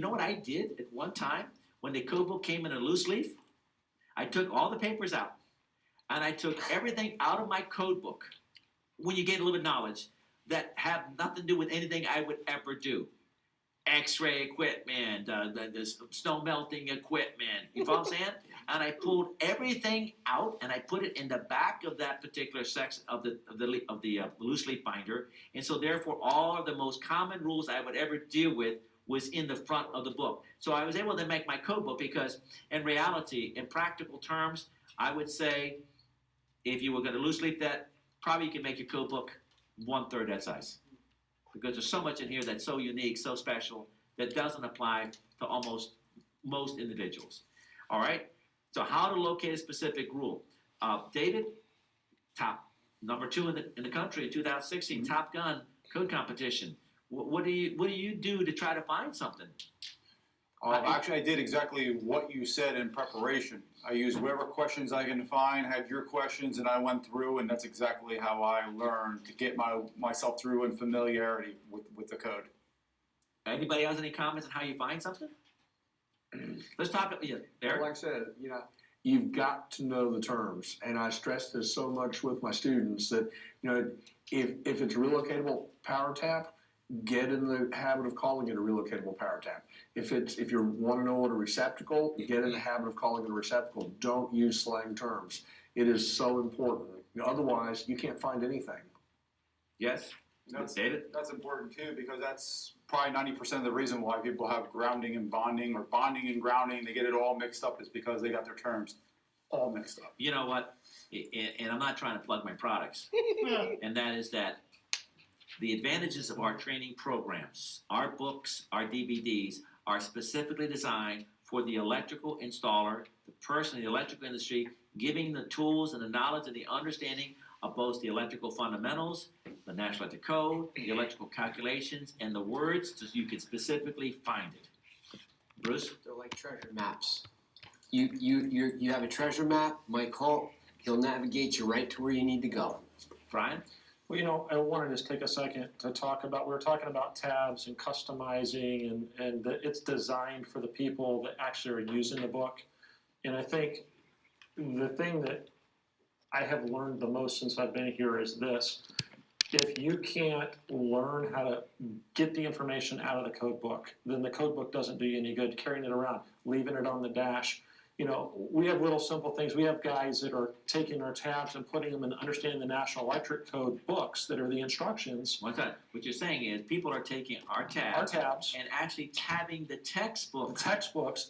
what I did at one time when the code book came in a loose leaf? I took all the papers out, and I took everything out of my code book. When you get a little bit of knowledge that have nothing to do with anything I would ever do, X-ray equipment, the snow melting equipment. You follow what I'm saying? And I pulled everything out and I put it in the back of that particular section of the loose leaf binder. And so therefore, all of the most common rules I would ever deal with was in the front of the book. So I was able to make my code book because in reality, in practical terms, I would say if you were going to loose leaf that, probably you can make your code book 1/3 that size. Because there's so much in here that's so unique, so special, that doesn't apply to almost most individuals. All right? So how to locate a specific rule. David, top number 2 in the country in 2016, Top Gun code competition. What do you do to try to find something? Actually, I did exactly what you said in preparation. I used whatever questions I can find, had your questions, and I went through, and that's exactly how I learned to get myself through and familiarity with the code. Anybody else any comments on how you find something? Let's talk. Yeah, Eric. Like I said, you've got to know the terms, and I stress this so much with my students that if it's a relocatable power tap, get in the habit of calling it a relocatable power tap. If you want to know what a receptacle, get in the habit of calling it a receptacle. Don't use slang terms. It is so important. Otherwise, you can't find anything. Yes. David? That's important too, because that's probably 90% of the reason why people have grounding and bonding, or bonding and grounding. They get it all mixed up, is because they got their terms all mixed up. You know what? And I'm not trying to plug my products, and that is that the advantages of our training programs, our books, our DVDs, are specifically designed for the electrical installer, the person in the electrical industry, giving the tools and the knowledge and the understanding of both the electrical fundamentals, the National Electric Code, the electrical calculations, and the words so you can specifically find it. Bruce? They're like treasure maps. You have a treasure map, Mike Holt, he'll navigate you right to where you need to go. Brian? Well, I want to just take a second to talk about, we were talking about tabs and customizing and that it's designed for the people that actually are using the book. And I think the thing that I have learned the most since I've been here is this. If you can't learn how to get the information out of the code book, then the code book doesn't do you any good carrying it around, leaving it on the dash. We have little simple things. We have guys that are taking our tabs and putting them in understanding the National Electric Code books that are the instructions. What you're saying is people are taking our tabs and actually tabbing the textbooks.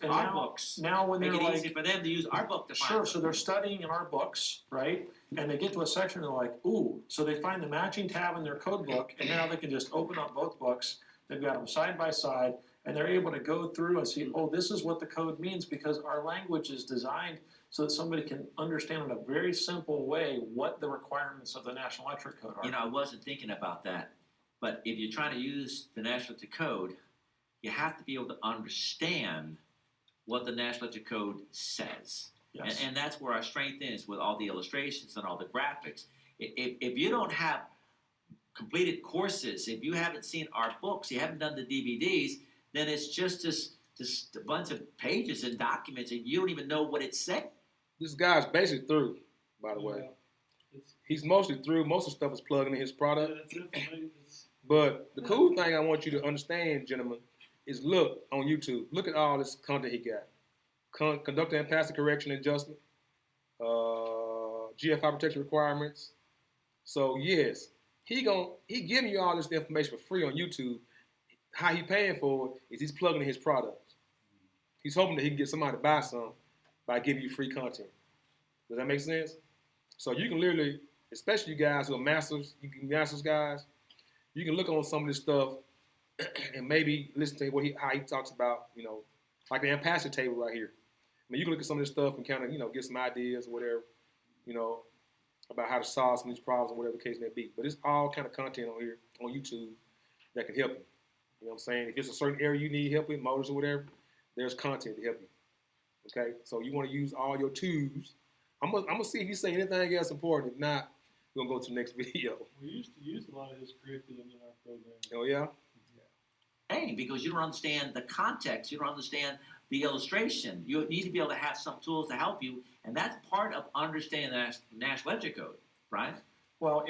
And our books. Now when Make they're it easy for them to use our book to find Sure, them. so they're studying in our books, right? And they get to a section and they're like, ooh, so they find the matching tab in their code book, and now they can just open up both books. They've got them side by side, and they're able to go through and see, oh, this is what the code means, because our language is designed so that somebody can understand in a very simple way what the requirements of the National Electric Code are. I wasn't thinking about that, but if you're trying to use the National Electric Code, you have to be able to understand what the National Electric Code says. Yes. And that's where our strength is with all the illustrations and all the graphics. If you don't have completed courses, if you haven't seen our books, you haven't done the DVDs, then it's just a bunch of pages and documents, and you don't even know what it said. This guy's basically through, by the way. He's mostly through. Most of the stuff is plugging in his product. But the cool thing I want you to understand, gentlemen, is look on YouTube. Look at all this content he got. Conductor and passive correction adjustment. GFI protection requirements. So, yes, he giving you all this information for free on YouTube. How he paying for it is he's plugging in his product. He's hoping that he can get somebody to buy some by giving you free content. Does that make sense? So you can literally, especially you guys who are masters, guys, you can look on some of this stuff and maybe listen to how he talks about, like the ampacity table right here. I mean, you can look at some of this stuff and kind of, get some ideas or whatever, about how to solve some of these problems or whatever the case may be. But it's all kind of content on here, on YouTube, that can help you. You know what I'm saying? If it's a certain area you need help with, motors or whatever, there's content to help you. Okay? So you want to use all your tools. I'm gonna see if you say anything else important. If not, we're going to go to the next video. We used to use a lot of his curriculum in our program. Oh, yeah? Hey, because you don't understand the context, you don't understand the illustration. You need to be able to have some tools to help you, and that's part of understanding the National Electric Code, right? Well,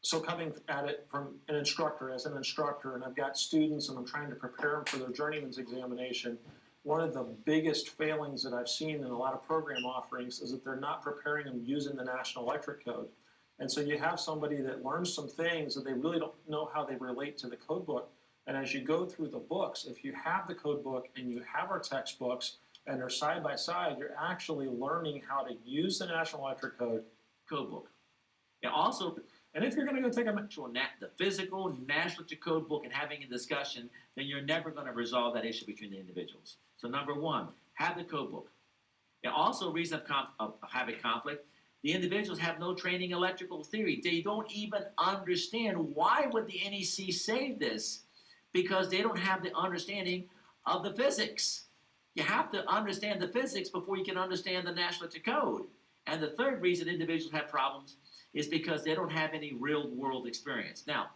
so coming at it from an instructor, and I've got students and I'm trying to prepare them for their journeyman's examination, one of the biggest failings that I've seen in a lot of program offerings is that they're not preparing them using the National Electric Code. And so you have somebody that learns some things that they really don't know how they relate to the code book, And as you go through the books, if you have the code book and you have our textbooks and they're side by side, you're actually learning how to use the National Electric Code Code book. And also, and if you're going to go take a the physical National Electric Code book and having a discussion, then you're never going to resolve that issue between the individuals. So number one, have the code book. And also, a reason of having conflict, the individuals have no training in electrical theory. They don't even understand why would the NEC say this, because they don't have the understanding of the physics. You have to understand the physics before you can understand the National Electric Code. And the third reason individuals have problems is because they don't have any real-world experience. Now,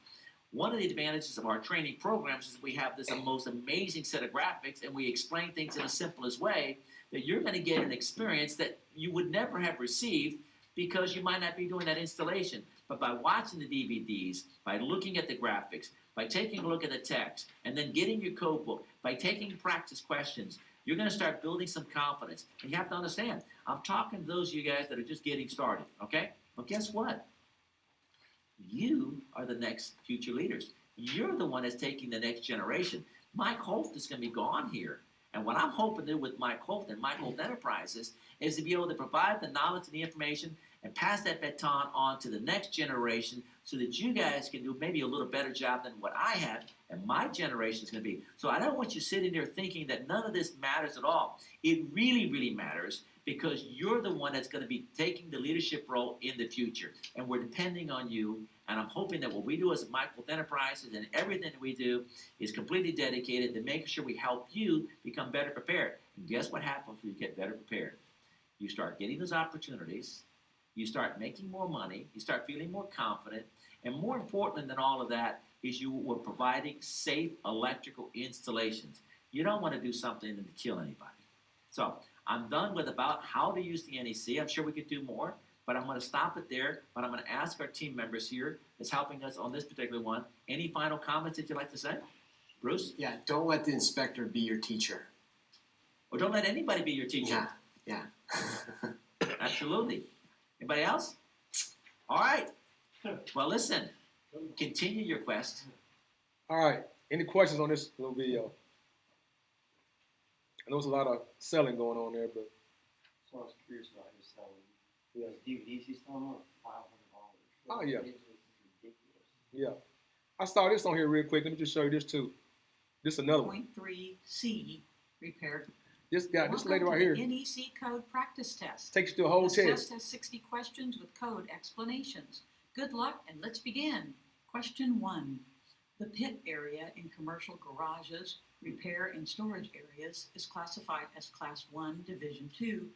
one of the advantages of our training programs is we have this most amazing set of graphics, and we explain things in the simplest way that you're going to get an experience that you would never have received because you might not be doing that installation. But by watching the DVDs, by looking at the graphics, by taking a look at the text, and then getting your code book, by taking practice questions, you're going to start building some confidence. And you have to understand, I'm talking to those of you guys that are just getting started, okay? Well, guess what? You are the next future leaders. You're the one that's taking the next generation. Mike Holt is going to be gone here. And what I'm hoping to do with Mike Holt and Mike Holt Enterprises is to be able to provide the knowledge and the information and pass that baton on to the next generation so that you guys can do maybe a little better job than what I had and my generation is going to be. So I don't want you sitting there thinking that none of this matters at all. It really, really matters because you're the one that's going to be taking the leadership role in the future. And we're depending on you. And I'm hoping that what we do as Mike Holt Enterprises and everything that we do is completely dedicated to making sure we help you become better prepared. And guess what happens when you get better prepared? You start getting those opportunities. You start making more money. You start feeling more confident. And more important than all of that is you were providing safe electrical installations. You don't want to do something to kill anybody. So I'm done with about how to use the NEC. I'm sure we could do more, but I'm going to stop it there. But I'm going to ask our team members here that's helping us on this particular one, any final comments that you'd like to say? Bruce? Yeah, don't let the inspector be your teacher. Or don't let anybody be your teacher. Yeah. Absolutely. Anybody else? All right. Well, listen. Continue your quest. All right. Any questions on this little video? I know there's a lot of selling going on there, but So I was curious about his selling. yeah. DVDs he's selling on $500. Oh, yeah. This is ridiculous. Yeah. I saw this on here real quick. Let me just show you this too. This is another one. 0.3C repaired. This guy, this lady right here, NEC code practice test. takes you through a whole This test. test has 60 questions with code explanations. Good luck and let's begin. Question 1. The pit area in commercial garages, repair and storage areas is classified as Class 1, Division 2.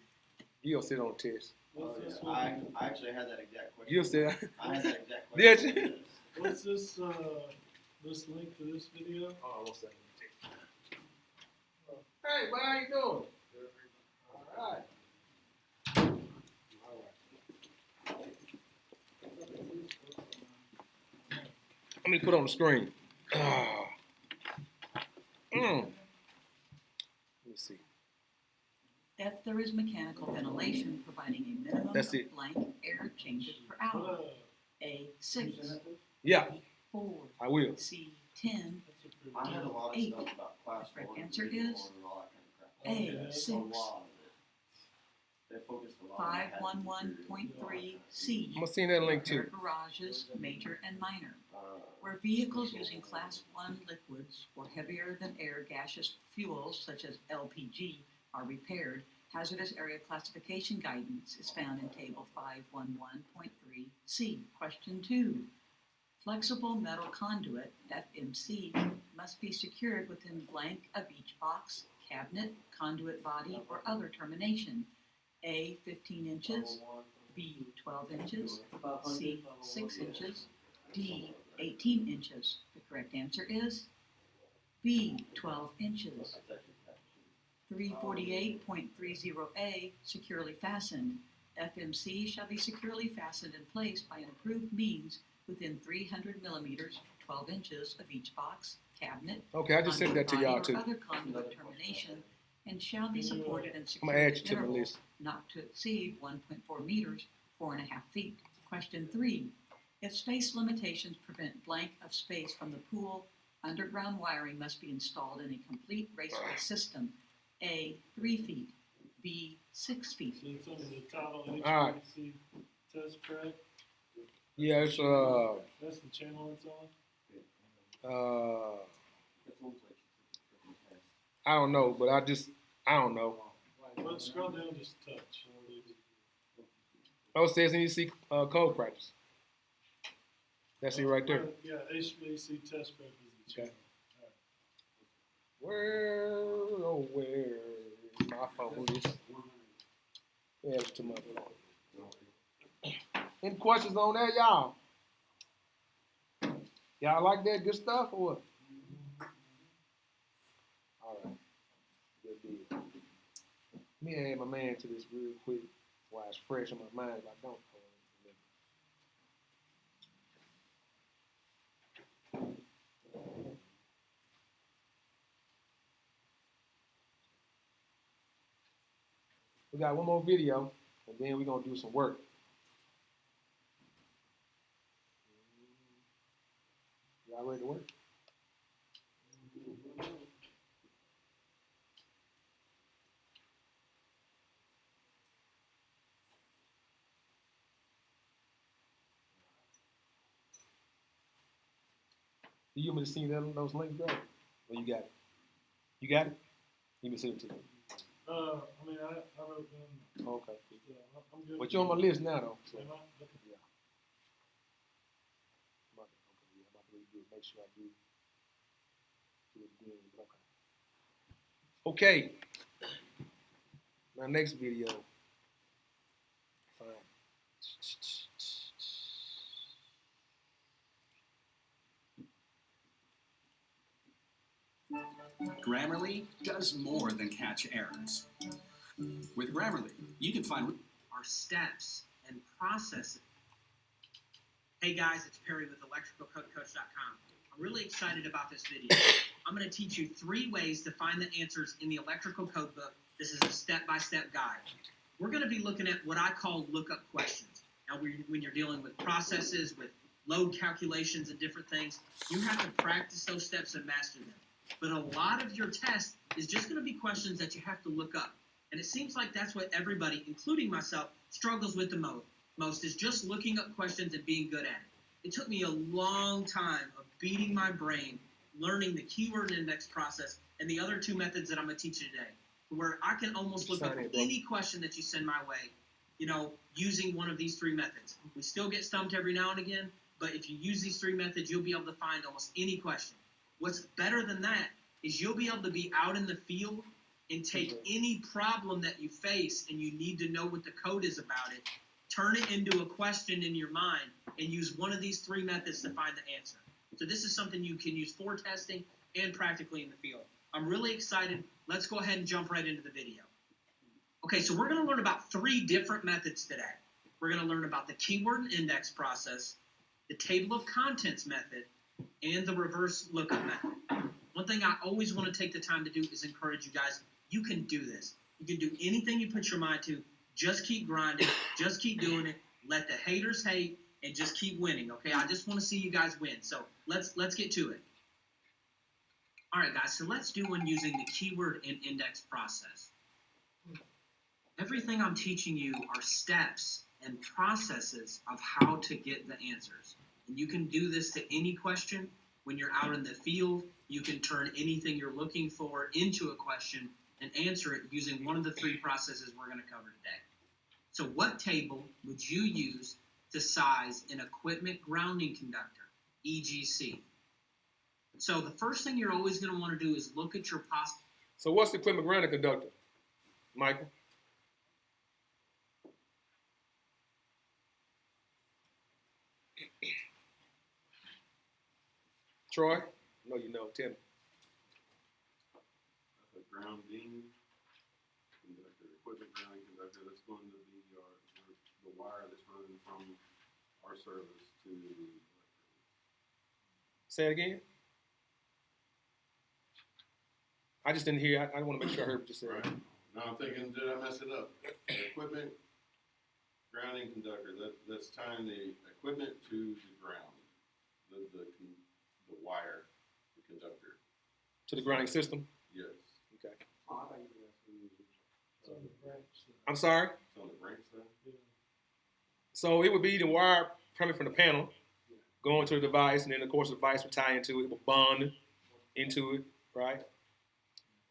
You'll sit on the test. Oh, What's this yeah. one? I actually had that exact question. You'll sit. I had that exact Did question. you? What's this, this link to this video? Oh, one second. Hey, man, how you doing? All right. Let me put it on the screen. Let me see. F, there is mechanical ventilation providing a minimum That's of it. blank air changes per hour. A, 6. Yeah, B, 4. I will. C, 10. I had a lot of Eight. stuff about Class Correct 1 answer Division is 1 and all that kind of crap. A, Okay. 6. A lot of it. They focused a lot on that. 511.3C. I'm gonna send that link Repair too. garages, major and minor. Uh, Where vehicles using Class 1 liquids or heavier than air gaseous fuels such as LPG are repaired, hazardous area classification guidance is found in Table 511.3C. Question 2. Flexible metal conduit, FMC, must be secured within blank of each box, cabinet, conduit body, or other termination. A, 15 inches, B, 12 inches, C, 6 inches, D, 18 inches. The correct answer is B, 12 inches. 348.30A, securely fastened. FMC shall be securely fastened in place by an approved means within 300 millimeters, 12 inches of each box, cabinet, Okay, I just sent that to conduit y'all body, too. or other conduit termination, and shall be supported and I'm secured gonna add at you to my intervals list. not to exceed 1.4 meters, 4.5 feet. Question 3. If space limitations prevent blank of space from the pool, Underground wiring must be installed in a complete raceway system. A, 3 feet. B, 6 feet. So it's under the title All right. HVAC test prep. Yeah, it's That's the channel it's on. It's almost like it's a test. I don't know, but I don't know. But scroll down just a touch. Oh, it says NEC code practice. That's it right there. Yeah, HVAC test prep is the Okay. channel. Where is my phone? Yeah, it's to my phone. Any questions on that, y'all? Y'all like that good stuff or what? All right. Good deal. Let me add my man to this real quick while it's fresh in my mind. If I don't, we got one more video, and then we're going to do some work. Y'all ready to work? Do you want me to see those links, bro? Or you got it? You got it? Let me send it to you. I mean, I wrote down. Okay. Yeah, I'm good. But you're on my list now, though. So. Am I? Okay. Yeah. I'm about to redo it. Make sure I do it again. Okay. My next video. Fine. Grammarly does more than catch errors. With Grammarly, you can find our steps and processes. Hey guys, it's Perry with electricalcodecoach.com. I'm really excited about this video. I'm going to teach you 3 ways to find the answers in the electrical code book. This is a step-by-step guide. We're going to be looking at what I call lookup questions. Now, when you're dealing with processes, with load calculations and different things, you have to practice those steps and master them. But a lot of your test is just going to be questions that you have to look up. And it seems like that's what everybody, including myself, struggles with the most is just looking up questions and being good at it. It took me a long time of beating my brain, learning the keyword index process and the other 2 methods that I'm going to teach you today, where I can almost look up any question that you send my way, using one of these 3 methods. We still get stumped every now and again, but if you use these 3 methods, you'll be able to find almost any question. What's better than that is you'll be able to be out in the field and take any problem that you face and you need to know what the code is about it, turn it into a question in your mind, and use one of these 3 methods to find the answer. So this is something you can use for testing and practically in the field. I'm really excited. Let's go ahead and jump right into the video. Okay, so we're going to learn about 3 different methods today. We're going to learn about the keyword index process, the table of contents method, and the reverse lookup method. One thing I always want to take the time to do is encourage you guys, you can do this. You can do anything you put your mind to. Just keep grinding. Just keep doing it. Let the haters hate and just keep winning, okay? I just want to see you guys win. So let's get to it. All right, guys, so let's do one using the keyword and index process. Everything I'm teaching you are steps and processes of how to get the answers. And you can do this to any question. When you're out in the field, you can turn anything you're looking for into a question and answer it using one of the 3 processes we're going to cover today. So what table would you use to size an equipment grounding conductor, EGC? So the first thing you're always going to want to do is look at your So what's the equipment grounding conductor, Michael? Troy? I know you know. Tell me. A grounding conductor, equipment grounding conductor, that's going to be the wire that's running from our service to the electrical. Say it again. I just didn't hear. I want to make sure I heard what you said. Right. Now I'm thinking, did I mess it up? Equipment grounding conductor, that's tying the equipment to the ground, the wire, the conductor. To the grounding system? Yes. Okay. Oh, I thought you were asking me. I'm sorry? It's on the branch side? So it would be the wire coming from the panel, going to the device, and then of course the device would tie into it, it would bond into it, right?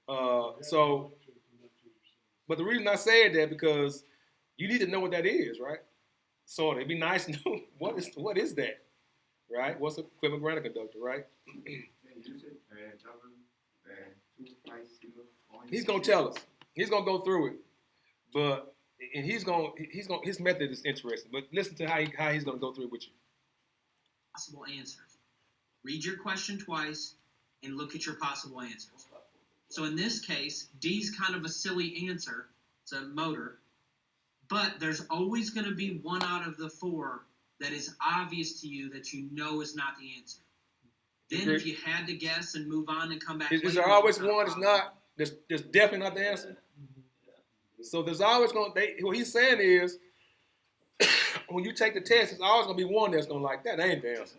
But the reason I said that because you need to know what that is, right? So it'd be nice to know what is that, right? What's an equipment grounding conductor, right? He's gonna tell us. He's gonna go through it, but his method is interesting. But listen to how he's gonna go through it with you. Possible answers. Read your question twice and look at your possible answers. So in this case, D's kind of a silly answer. It's a motor. But there's always going to be one out of the four that is obvious to you that you know is not the answer. Then if you had to guess and move on and come back Is later, there always one that's not, that's definitely not the answer? So there's always going to, what he's saying is, when you take the test, there's always going to be one that's going to like, that ain't the answer.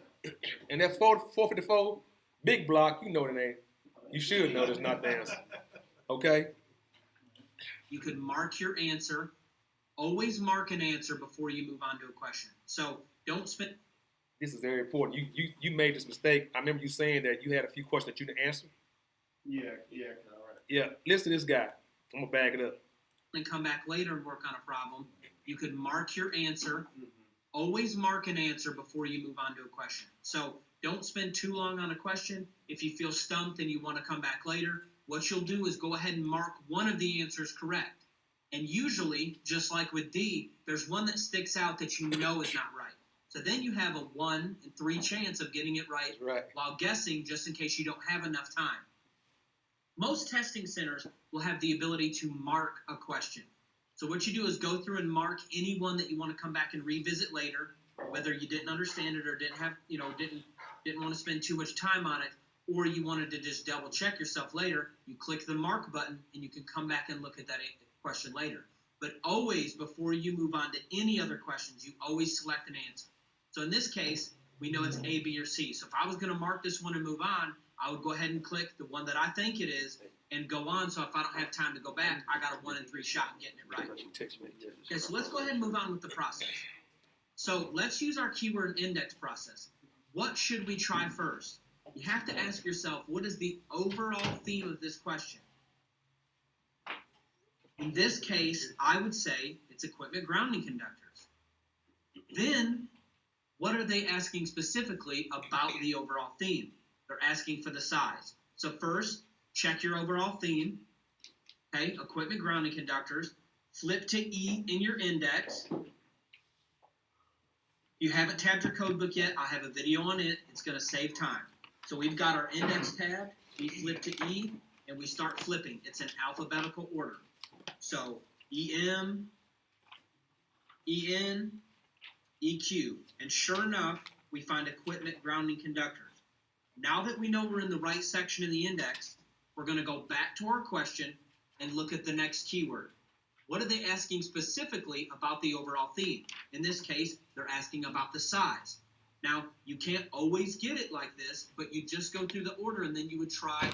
And that 454 big block, you know it ain't. You should know that's not the answer. Okay? You could mark your answer. Always mark an answer before you move on to a question. So don't spend. This is very important. You made this mistake. I remember you saying that you had a few questions that you didn't answer. Yeah, all right. Yeah, listen to this guy. I'm going to back it up. And come back later and work on a problem. You could mark your answer. Always mark an answer before you move on to a question. So don't spend too long on a question. If you feel stumped and you want to come back later, what you'll do is go ahead and mark one of the answers correct. And usually, just like with D, there's one that sticks out that you know is not right. So then you have a 1 in 3 chance of getting it right, while guessing just in case you don't have enough time. Most testing centers will have the ability to mark a question. So what you do is go through and mark any one that you want to come back and revisit later, whether you didn't understand it or didn't want to spend too much time on it, or you wanted to just double check yourself later. You click the mark button and you can come back and look at that question later. But always, before you move on to any other questions, you always select an answer. So in this case, we know it's A, B, or C. So if I was going to mark this one and move on, I would go ahead and click the one that I think it is and go on. So if I don't have time to go back, I got a 1 in 3 shot at getting it right. Okay, so let's go ahead and move on with the process. So let's use our keyword index process. What should we try first? You have to ask yourself, what is the overall theme of this question? In this case, I would say it's equipment grounding conductors. Then, what are they asking specifically about the overall theme? They're asking for the size. So first, check your overall theme. Okay, equipment grounding conductors. Flip to E in your index. You haven't tabbed your code book yet. I have a video on it. It's going to save time. So we've got our index tab. We flip to E, and we start flipping. It's in alphabetical order. So EM, EN, EQ. And sure enough, we find equipment grounding conductors. Now that we know we're in the right section of the index, we're going to go back to our question and look at the next keyword. What are they asking specifically about the overall theme? In this case, they're asking about the size. Now, you can't always get it like this, but you just go through the order, and then you would try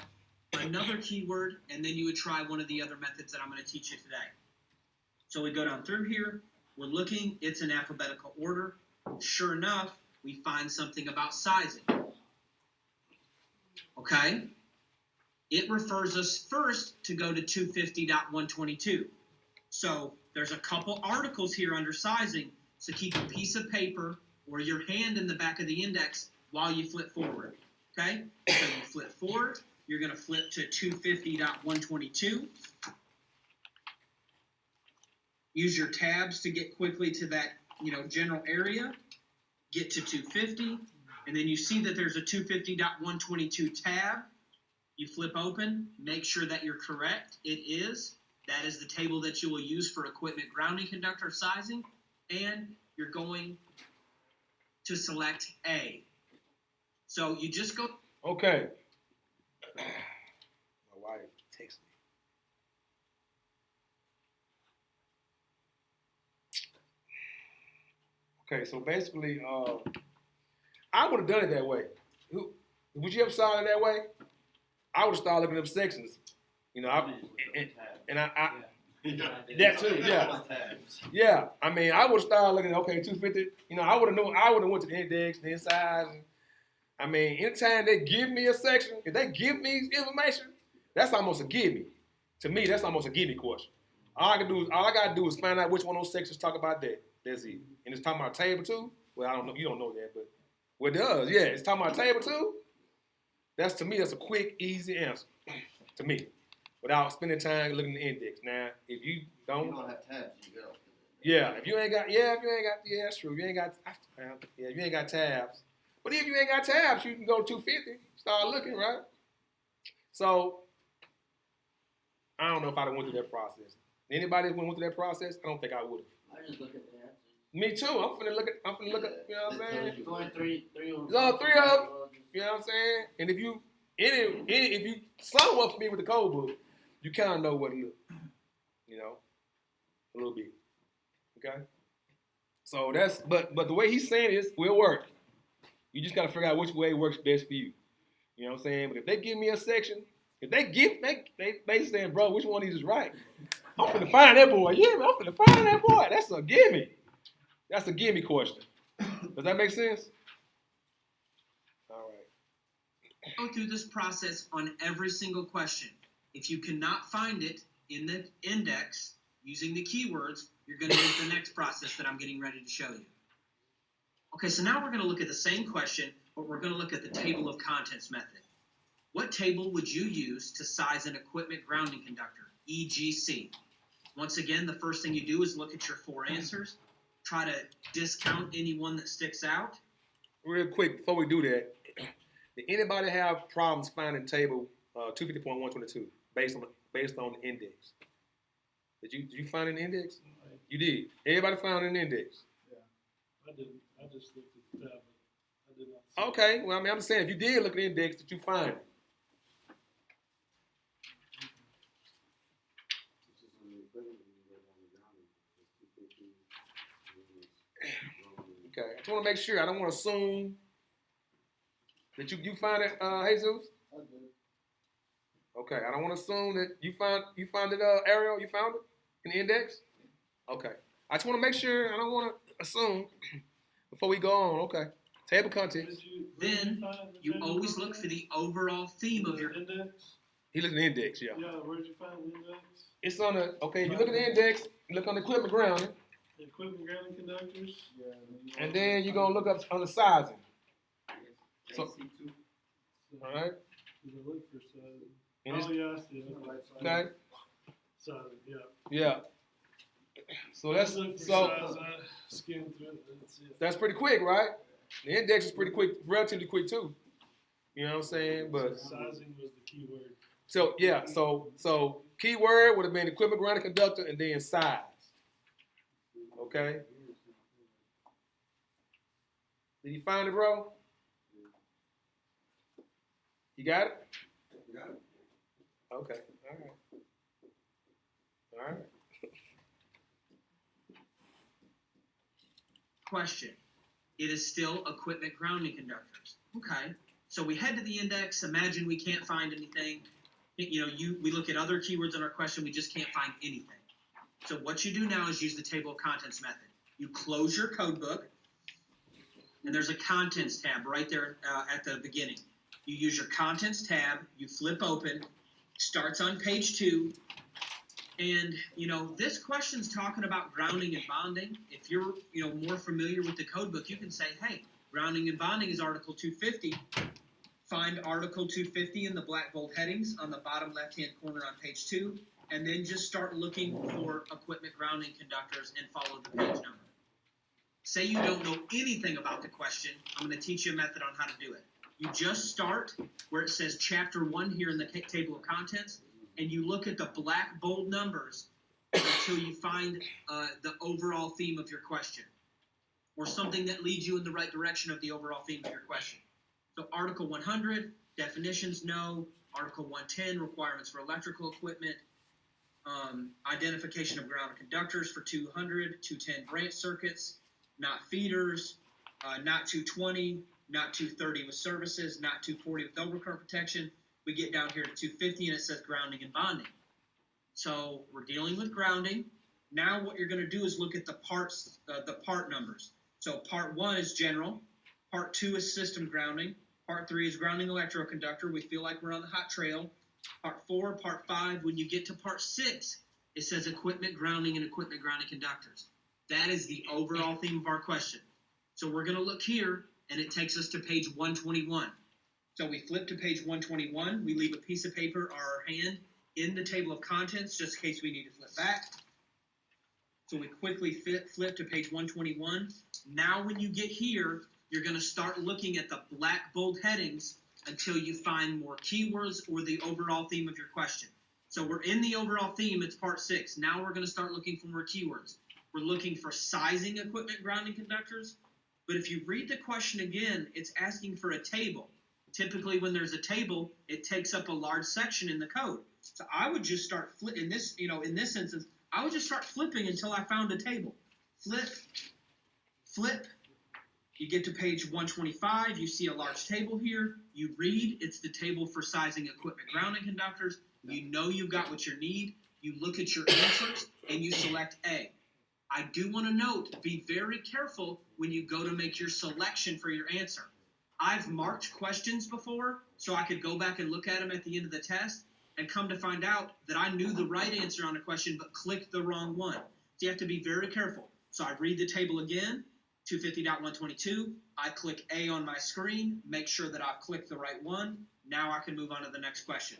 another keyword, and then you would try one of the other methods that I'm going to teach you today. So we go down through here. We're looking. It's in alphabetical order. Sure enough, we find something about sizing. Okay? It refers us first to go to 250.122. So there's a couple articles here under sizing, so keep a piece of paper or your hand in the back of the index while you flip forward. Okay? So you flip forward. You're going to flip to 250.122. Use your tabs to get quickly to that, general area. Get to 250, and then you see that there's a 250.122 tab. You flip open, make sure that you're correct. It is. That is the table that you will use for equipment grounding conductor sizing, and you're going to select A. So you just go. Okay. My wife texts me. Okay, so basically, I would have done it that way. Would you have saw it that way? I would have started looking at them sections. You know, that too, yeah. Yeah, I mean, I would have started looking at, okay, 250. You know, I would have went to the index, the insides. I mean, anytime they give me a section, if they give me information, that's almost a gimme. To me, that's almost a gimme question. All I gotta do is find out which one of those sections talk about that. That's it. And it's talking about table 2. Well, I don't know, you don't know that, but well, it does, yeah. It's talking about table 2. That's, to me, that's a quick, easy answer. To me. Without spending time looking at the index. Now, if you don't have tabs, you go. Yeah, if you ain't got, that's true. You ain't got, you ain't got tabs. But if you ain't got tabs, you can go 250, start looking, right? So, I don't know if I'd have went through that process. Anybody that went through that process, I don't think I would have. I just look at that. Me too. I'm finna look at, you know what I'm saying? There's only three of them. There's only 3 of them, you know what I'm saying? And if you, if you somewhat familiar with the code book, you kind of know what to look, you know, a little bit, okay? So that's, but the way he's saying it will work. You just got to figure out which way works best for you. You know what I'm saying? But if they give me a section, if they give, they saying, bro, which one of these is right? I'm finna find that boy. Yeah, man, I'm finna find that boy. That's a gimme. That's a gimme question. Does that make sense? All right. Go through this process on every single question. If you cannot find it in the index using the keywords, you're going to use the next process that I'm getting ready to show you. Okay, so now we're going to look at the same question, but we're going to look at the table of contents method. What table would you use to size an equipment grounding conductor, EGC? Once again, the first thing you do is look at your 4 answers. Try to discount any one that sticks out. Real quick, before we do that, did anybody have problems finding table 250.122 based on the index? Did you find an index? You did. Everybody found an index? Yeah, I didn't. I just looked at the tablet. I did not see Okay, well, I mean, I'm just saying, if you did look at the index, did you find it? Okay, I just want to make sure. I don't want to assume that you find it, Jesus? I did. Okay, I don't want to assume that you found it, Ariel. You found it in the index? Okay, I just want to make sure. I don't want to assume before we go on. Okay, table contents. Then you always look for the overall theme of your index. He looked at the index, yeah. Yeah, where did you find the index? It's on the, okay, if you look at the index, you look on the equipment grounding, Equipment grounding conductors. Yeah. and then you're going to look up on the sizing. So, all right? Look for sizing. And it's- Oh, yeah, I see it. Okay? Sizing, yeah. Yeah. So that's, Look for so size, I skimmed through it, that's it. that's pretty quick, right? The index is pretty quick, relatively quick too. You know what I'm saying? But Sizing was the key word. so yeah, so keyword would have been equipment grounding conductor and then size. Okay. Did you find it, bro? You got it? Got it. Okay. All right. All right. question. It is still equipment grounding conductors. Okay. So we head to the index. Imagine we can't find anything. We look at other keywords in our question. We just can't find anything. So what you do now is use the table of contents method. You close your code book, and there's a contents tab right there at the beginning. You use your contents tab. You flip open. Starts on page 2. And, this question's talking about grounding and bonding. If you're, more familiar with the code book, you can say, hey, grounding and bonding is Article 250. Find Article 250 in the black bold headings on the bottom left-hand corner on page 2, and then just start looking for equipment grounding conductors and follow the page number. Say you don't know anything about the question, I'm going to teach you a method on how to do it. You just start where it says Chapter 1 here in the table of contents, and you look at the black bold numbers until you find the overall theme of your question, or something that leads you in the right direction of the overall theme of your question. So Article 100, definitions, no. Article 110, requirements for electrical equipment. Identification of ground conductors for 200, 210 branch circuits, not feeders, not 220, not 230 with services, not 240 with overcurrent protection, we get down here to 250 and it says grounding and bonding. So we're dealing with grounding. Now what you're going to do is look at the parts, the part numbers. So part 1 is general, part 2 is system grounding, part 3 is grounding electroconductor. We feel like we're on the hot trail. Part 4, part 5, when you get to part 6, it says equipment grounding and equipment grounding conductors. That is the overall theme of our question. So we're going to look here, and it takes us to page 121. So we flip to page 121. We leave a piece of paper or our hand in the table of contents just in case we need to flip back. So we quickly flip to page 121. Now when you get here, you're going to start looking at the black bold headings until you find more keywords or the overall theme of your question. So we're in the overall theme, it's part 6. Now we're going to start looking for more keywords. We're looking for sizing equipment grounding conductors. But if you read the question again, it's asking for a table. Typically when there's a table, it takes up a large section in the code. So I would just start in this instance, I would just start flipping until I found a table. Flip, flip. You get to page 125, you see a large table here. You read, it's the table for sizing equipment grounding conductors. You know you've got what you need. You look at your answers, and you select A. I do want to note, be very careful when you go to make your selection for your answer. I've marked questions before, so I could go back and look at them at the end of the test, and come to find out that I knew the right answer on a question, but clicked the wrong one. So you have to be very careful. So I read the table again. 250.122, I click A on my screen, make sure that I've clicked the right one. Now I can move on to the next question.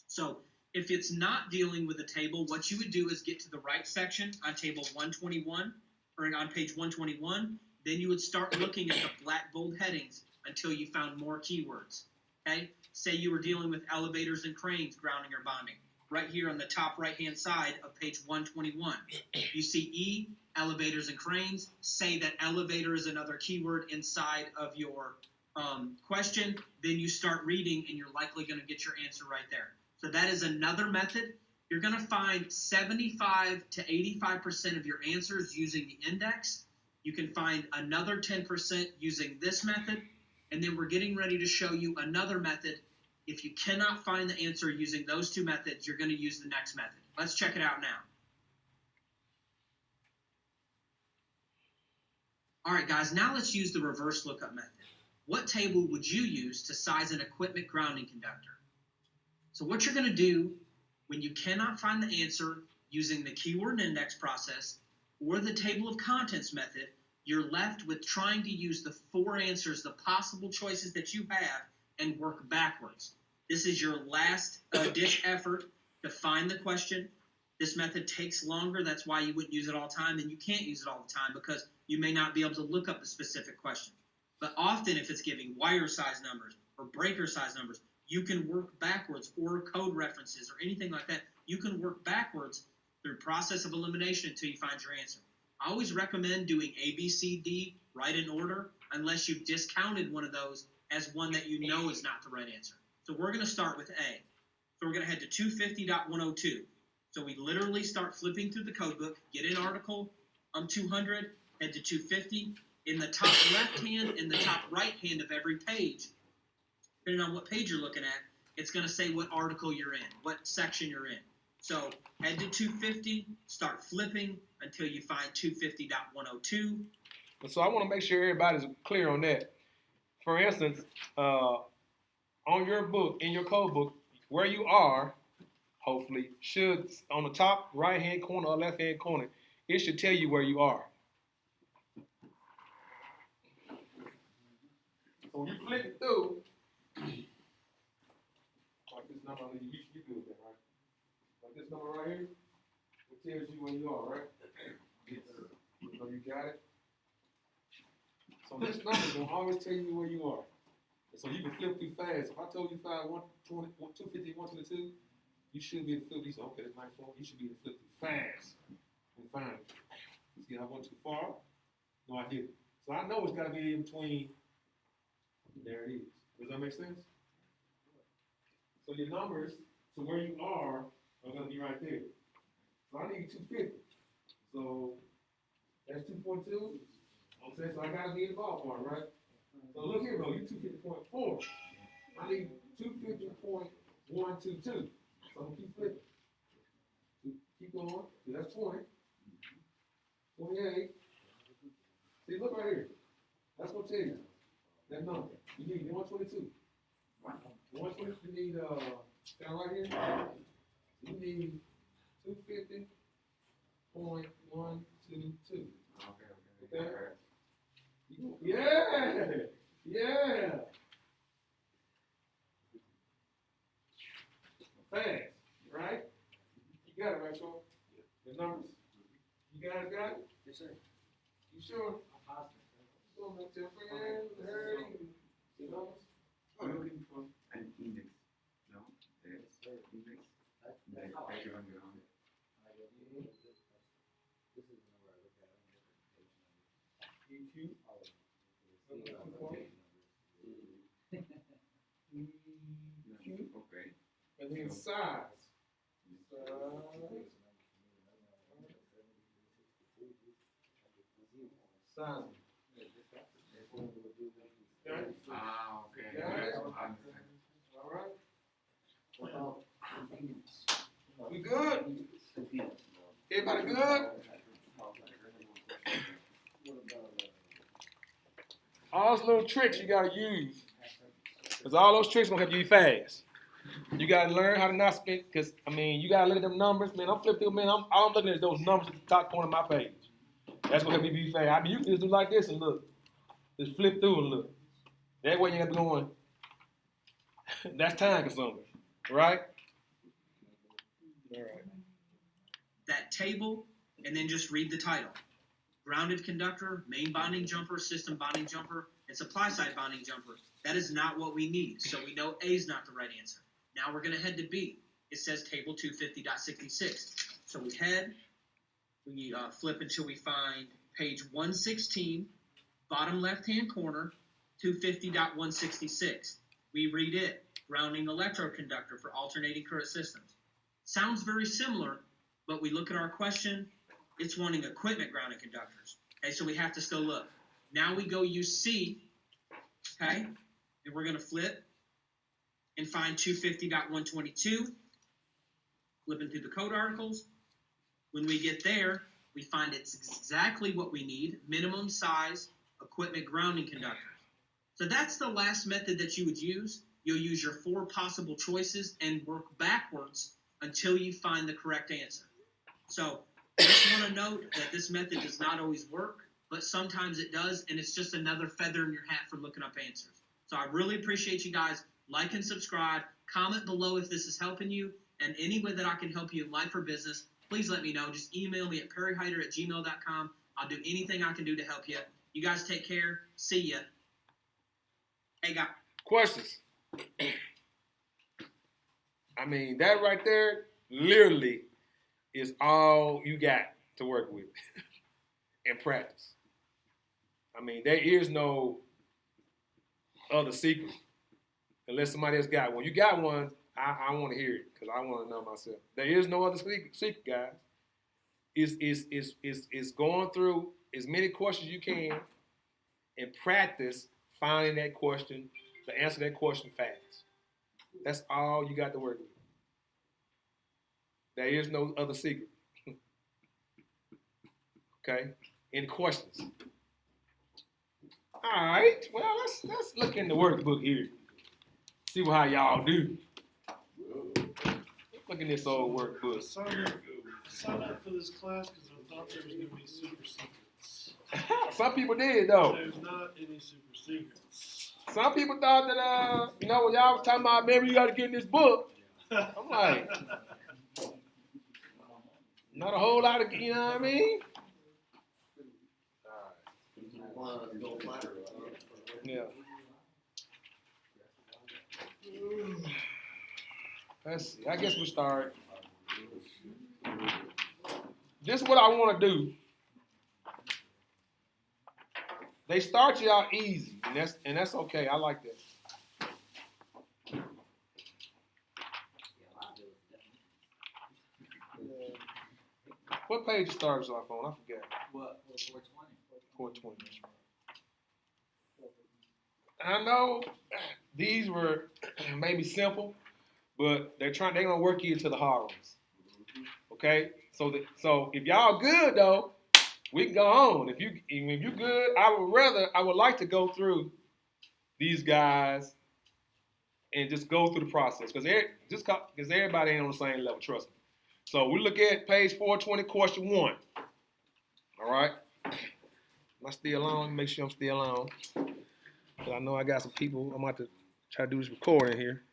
So if it's not dealing with a table, what you would do is get to the right section on table 121, or on page 121, then you would start looking at the black bold headings until you found more keywords. Okay? Say you were dealing with elevators and cranes, grounding or bonding. Right here on the top right-hand side of page 121. You see E, elevators and cranes. Say that elevator is another keyword inside of your question. Then you start reading, and you're likely going to get your answer right there. So that is another method. You're going to find 75 to 85% of your answers using the index. You can find another 10% using this method. And then we're getting ready to show you another method. If you cannot find the answer using those two methods, you're going to use the next method. Let's check it out now. All right, guys, now let's use the reverse lookup method. What table would you use to size an equipment grounding conductor? So what you're going to do when you cannot find the answer using the keyword index process or the table of contents method, you're left with trying to use the 4 answers, the possible choices that you have, and work backwards. This is your last ditch effort to find the question. This method takes longer. That's why you wouldn't use it all the time, and you can't use it all the time because you may not be able to look up the specific question. But often if it's giving wire size numbers or breaker size numbers, you can work backwards, or code references or anything like that. You can work backwards through process of elimination until you find your answer. I always recommend doing A, B, C, D right in order unless you've discounted one of those as one that you know is not the right answer. So we're going to start with A. So we're going to head to 250.102. So we literally start flipping through the codebook, get in article 200, head to 250. In the top left hand and the top right hand of every page, depending on what page you're looking at, it's going to say what article you're in, what section you're in. So head to 250, start flipping until you find 250.102. So I want to make sure everybody's clear on that. For instance, on your book, in your code book, where you are, hopefully, should, on the top right-hand corner or left-hand corner, it should tell you where you are. So when you flip it through, like this number, you do that, right? Like this number right here, it tells you where you are, right? So you got it? So this number is going to always tell you where you are. And so you can flip through fast. If I told you to find 250, 122, you should be able to flip these. Okay, that's 94. You should be able to flip through fast and find it. See how I went too far? No, I didn't. So I know it's got to be in between. There it is. Does that make sense? So your numbers to where you are going to be right there. So I need 250. So that's 2.2. Okay, so I got to be in the ballpark, right? So look here, bro. You 250.4. I need 250.122. So I'm gonna keep flipping. Keep going. So that's 20. 28. See, look right here. That's gonna tell you that number. You need 122. 122. You need down right here. You need 250.122. Okay. Yeah. Yeah. Fast, right? You got it, right, Sean? The numbers? You guys got it? Yes, sir. You sure? I'm positive. So much your friends, hurting. The numbers? I'm looking for an index. No, there's index. That's how I Like do it. on your own. This is the number I look at. I don't look at the page EQ. numbers. Oh, okay. See, Okay. page numbers. EQ. Okay. And then size. Size. Okay. Ah, okay. Got it? I understand. All right. What about convenience? We good? Convenience. Everybody good? What about, All those little tricks you gotta use. Because all those tricks gonna help you fast. You gotta learn how to not spend, because I mean, you gotta look at them numbers, man. I'm flipping through, man. All I'm looking at those numbers at the top corner of my page. That's gonna help you be fast. I mean, you can just do like this and look. Just flip through and look. That way you ain't gonna be going. That's time consuming, right? All right. That table, and then just read the title. Grounded conductor, main bonding jumper, system bonding jumper, and supply side bonding jumper. That is not what we need, so we know A is not the right answer. Now we're going to head to B. It says table 250.66. So we flip until we find page 116, bottom left-hand corner, 250.166. We read it, grounding electroconductor for alternating current systems. Sounds very similar, but we look at our question, it's wanting equipment grounding conductors. Okay, so we have to still look. Now we go use C, okay, and we're going to flip and find 250.122, flipping through the code articles. When we get there, we find it's exactly what we need, minimum size equipment grounding conductors. So that's the last method that you would use. You'll use your 4 possible choices and work backwards until you find the correct answer. So I just want to note that this method does not always work, but sometimes it does, and it's just another feather in your hat for looking up answers. So I really appreciate you guys. Like and subscribe. Comment below if this is helping you, and any way that I can help you in life or business, please let me know. Just email me at perryhyder@gmail.com. I'll do anything I can do to help you. You guys take care. See ya. Hey, guys. Questions? I mean, that right there literally is all you got to work with in practice. I mean, there is no other secret unless somebody else got one. You got one, I want to hear it because I want to know myself. There is no other secret, guys. It's going through as many questions you can and practice finding that question, to answer that question fast. That's all you got to work with. There is no other secret. Okay? Any questions? All right. Well, let's look in the workbook here. See how y'all do. Look in this old workbook. Sign up for this class because I thought there was going to be super secrets. Some people did though. There's not any super secrets. Some people thought that when y'all was talking about, maybe you got to get in this book. I'm like, not a whole lot of, you know what I mean? Yeah. Let's see. I guess we start. This is what I want to do. They start you out easy, and that's okay. I like that. What page it starts off on? I forgot. What? 420. 420. I know these were maybe simple, but they're gonna work you into the hard ones. Okay, so if y'all good though, we can go on. If you good, I would like to go through these guys and just go through the process because everybody ain't on the same level. Trust me. So we look at page 420, question 1. All right. Am I still on? Make sure I'm still on. Because I know I got some people. I'm about to try to do this recording here.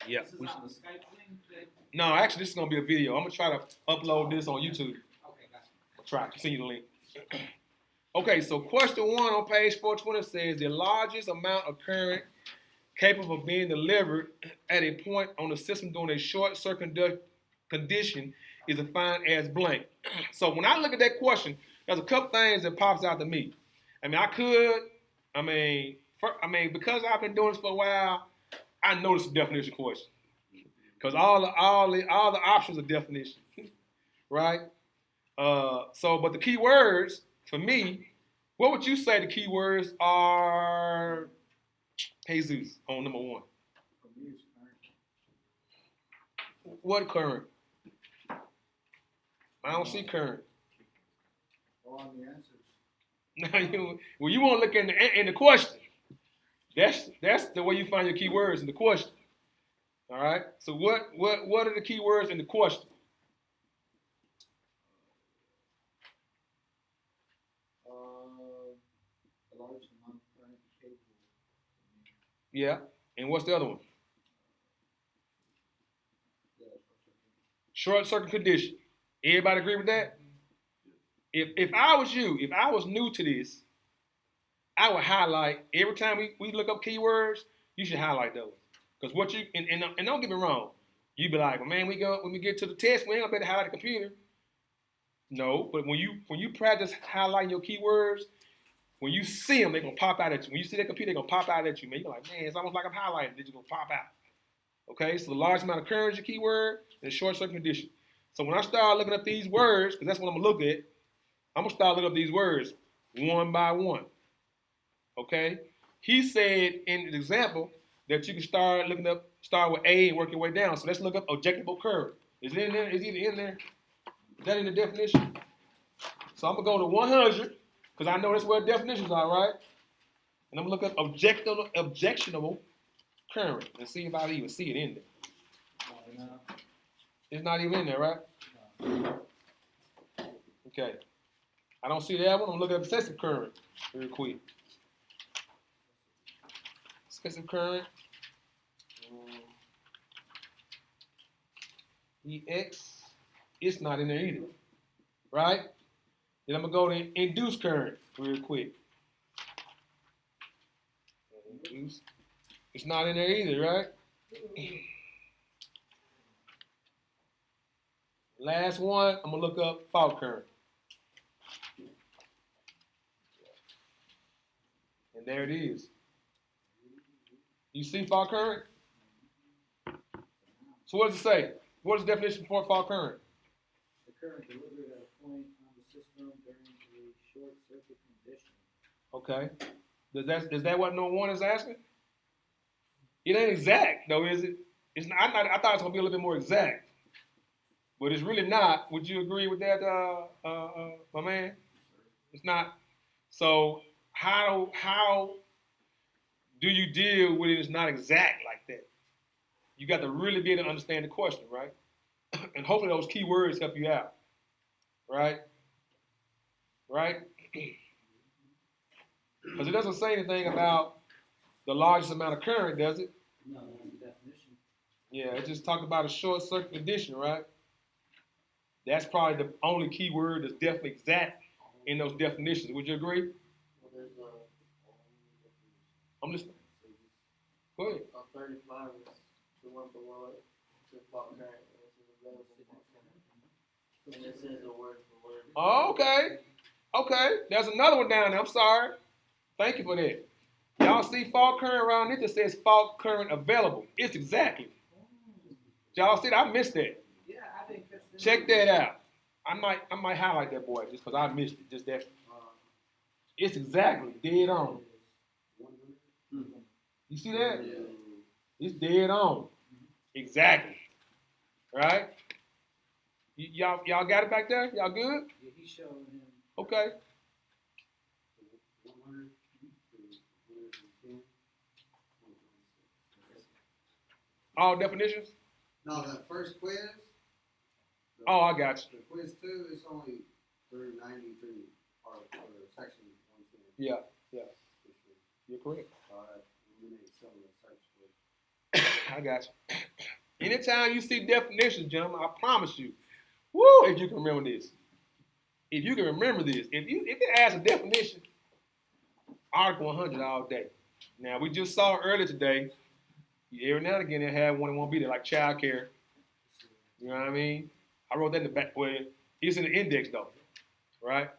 Yeah. This is on the Skype thing? No, actually, this is going to be a video. I'm going to try to upload this on YouTube. Okay, gotcha. I'll try to send you the link. Okay, so question 1 on page 420 says the largest amount of current capable of being delivered at a point on the system during a short circuit condition is defined as blank. So when I look at that question, there's a couple things that pops out to me. Because I've been doing this for a while, I know this is a definition question. Because all the options are definition, right? But the key words for me, what would you say the key words are? Jesus on number 1. For me, it's current. What current? I don't see current. All on the answers. Well, you want to look in the question. That's the way you find your key words in the question. All right. So what are the key words in the question? The largest amount of current capable. Yeah. And what's the other one? Yeah, Short circuit condition. Everybody agree with that? If I was you, if I was new to this, I would highlight every time we look up keywords. You should highlight those because and don't get me wrong, you be like, well, man, when we get to the test, we ain't gonna be able to highlight the computer. No, but when you practice highlighting your keywords, when you see them, they're gonna pop out at you. When you see that computer, they're gonna pop out at you, man. You're like, man, it's almost like I'm highlighting. They're just gonna pop out. Okay, so the large amount of current is your keyword and short circuit condition. So when I start looking up these words, because that's what I'm gonna look at, I'm gonna start looking up these words one by one. Okay? He said in the example that you can start with A and work your way down. So let's look up objectable current. Is it in there? Is it in there? Is that in the definition? So I'm gonna go to 100 because I know that's where definitions are, right? And I'm gonna look up objectionable current and see if I even see it in there. It's not even in there, right? Okay. I don't see that one. I'm looking at excessive current real quick. Excessive current. EX. It's not in there either. Right? Then I'm going to go to induced current real quick. Induced. It's not in there either, right? Last one, I'm going to look up fault current. And there it is. You see fault current? So what does it say? What is the definition for fault current? The current delivered at a point on the system during a short circuit condition. Okay. Is that what no one is asking? It ain't exact though, is it? It's not. I thought it was gonna be a little bit more exact, but it's really not. Would you agree with that, my man? It's not. So how do you deal with it? It's not exact like that. You got to really be able to understand the question, right? And hopefully those key words help you out, right? Right? Because it doesn't say anything about the largest amount of current, does it? No, that's the definition. Yeah, it just talked about a short circuit condition, right? That's probably the only key word that's definitely exact in those definitions. Would you agree? Well, there's I'm listening. Go ahead. 35 is the one below it. It's a fault current. And this is a word for word. Oh, okay. Okay. There's another one down there. I'm sorry. Thank you for that. Y'all see fault current around it that says fault current available. It's exactly. Y'all see that? I missed that. Yeah, I didn't catch that. Check that out. I might highlight that boy just because I missed it. Just that. It's exactly dead on. You see that? Yeah. It's dead on. Exactly. Right? Y'all got it back there? Y'all good? Yeah, he's showing him. Okay. 100 to 110. All definitions? No, the first quiz. Oh, I got you. The quiz 2 is only through 90 through or section 110. Yeah. You're correct. Eliminate some of the search for. I got you. Anytime you see definitions, gentlemen, I promise you, woo, if you can remember this. If you can remember this, if it asks a definition, Article 100 all day. Now, we just saw earlier today, every now and again they have one that won't be there, like child care. You know what I mean? I wrote that in the back, well, it's in the index though, right?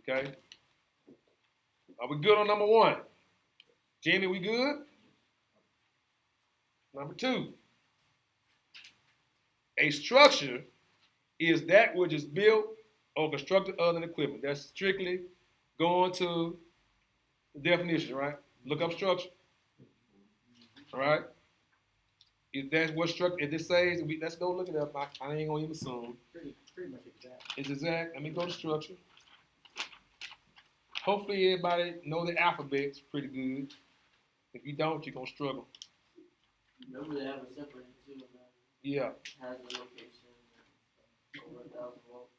Okay. Are we good on number 1? Jimmy, we good? Number 2. A structure is that which is built or constructed other than equipment. That's strictly going to the definition, right? Look up structure. All right? If that's what structure, if it says, let's go look it up. I ain't gonna even assume. Pretty much exact. It's exact. Let me go to structure. Hopefully everybody know the alphabets pretty good. If you don't, you're gonna struggle. Remember they have a separate too, and that Yeah, has a location over 1,000 volts.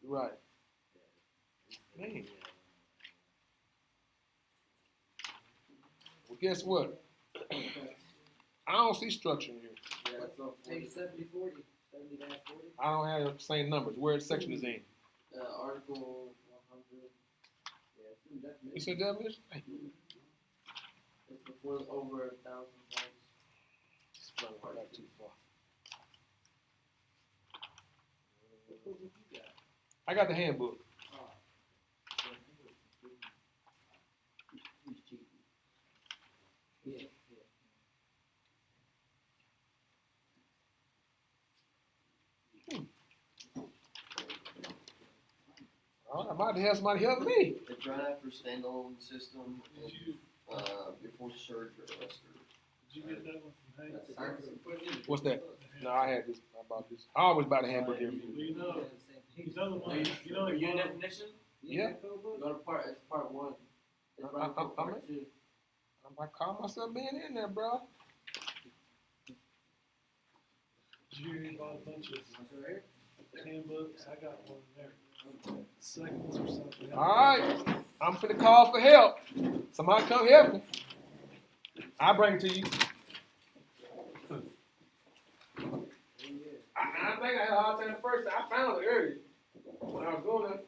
right. Man. Well, guess what? I don't see structure in here. Yeah, so page 7040, 70-40. I don't have the same numbers. Where section is in? Article 100. Yeah, it's in definition. It's in definition? Hey. It's before over 1,000 volts. It's running right too far. What book you got? I got the handbook. Yeah. I might have somebody help me. The draft for standalone system, before surge or arrestor. Did you get that one from Hank? That's a different. What's that? No, I had this. I bought this. I always buy the handbook here. Well, you know the one, you know Are you in the definition? Yeah. Go to part, it's part 1. It's I- right I- before part 2. I call myself being in there, bro. Jerry bought a bunch of handbooks, I got one there. Seconds or something. All right. I'm finna call for help. Somebody come help me. I'll bring it to you. I think I had a hard time the first time. I found it early when I was going there.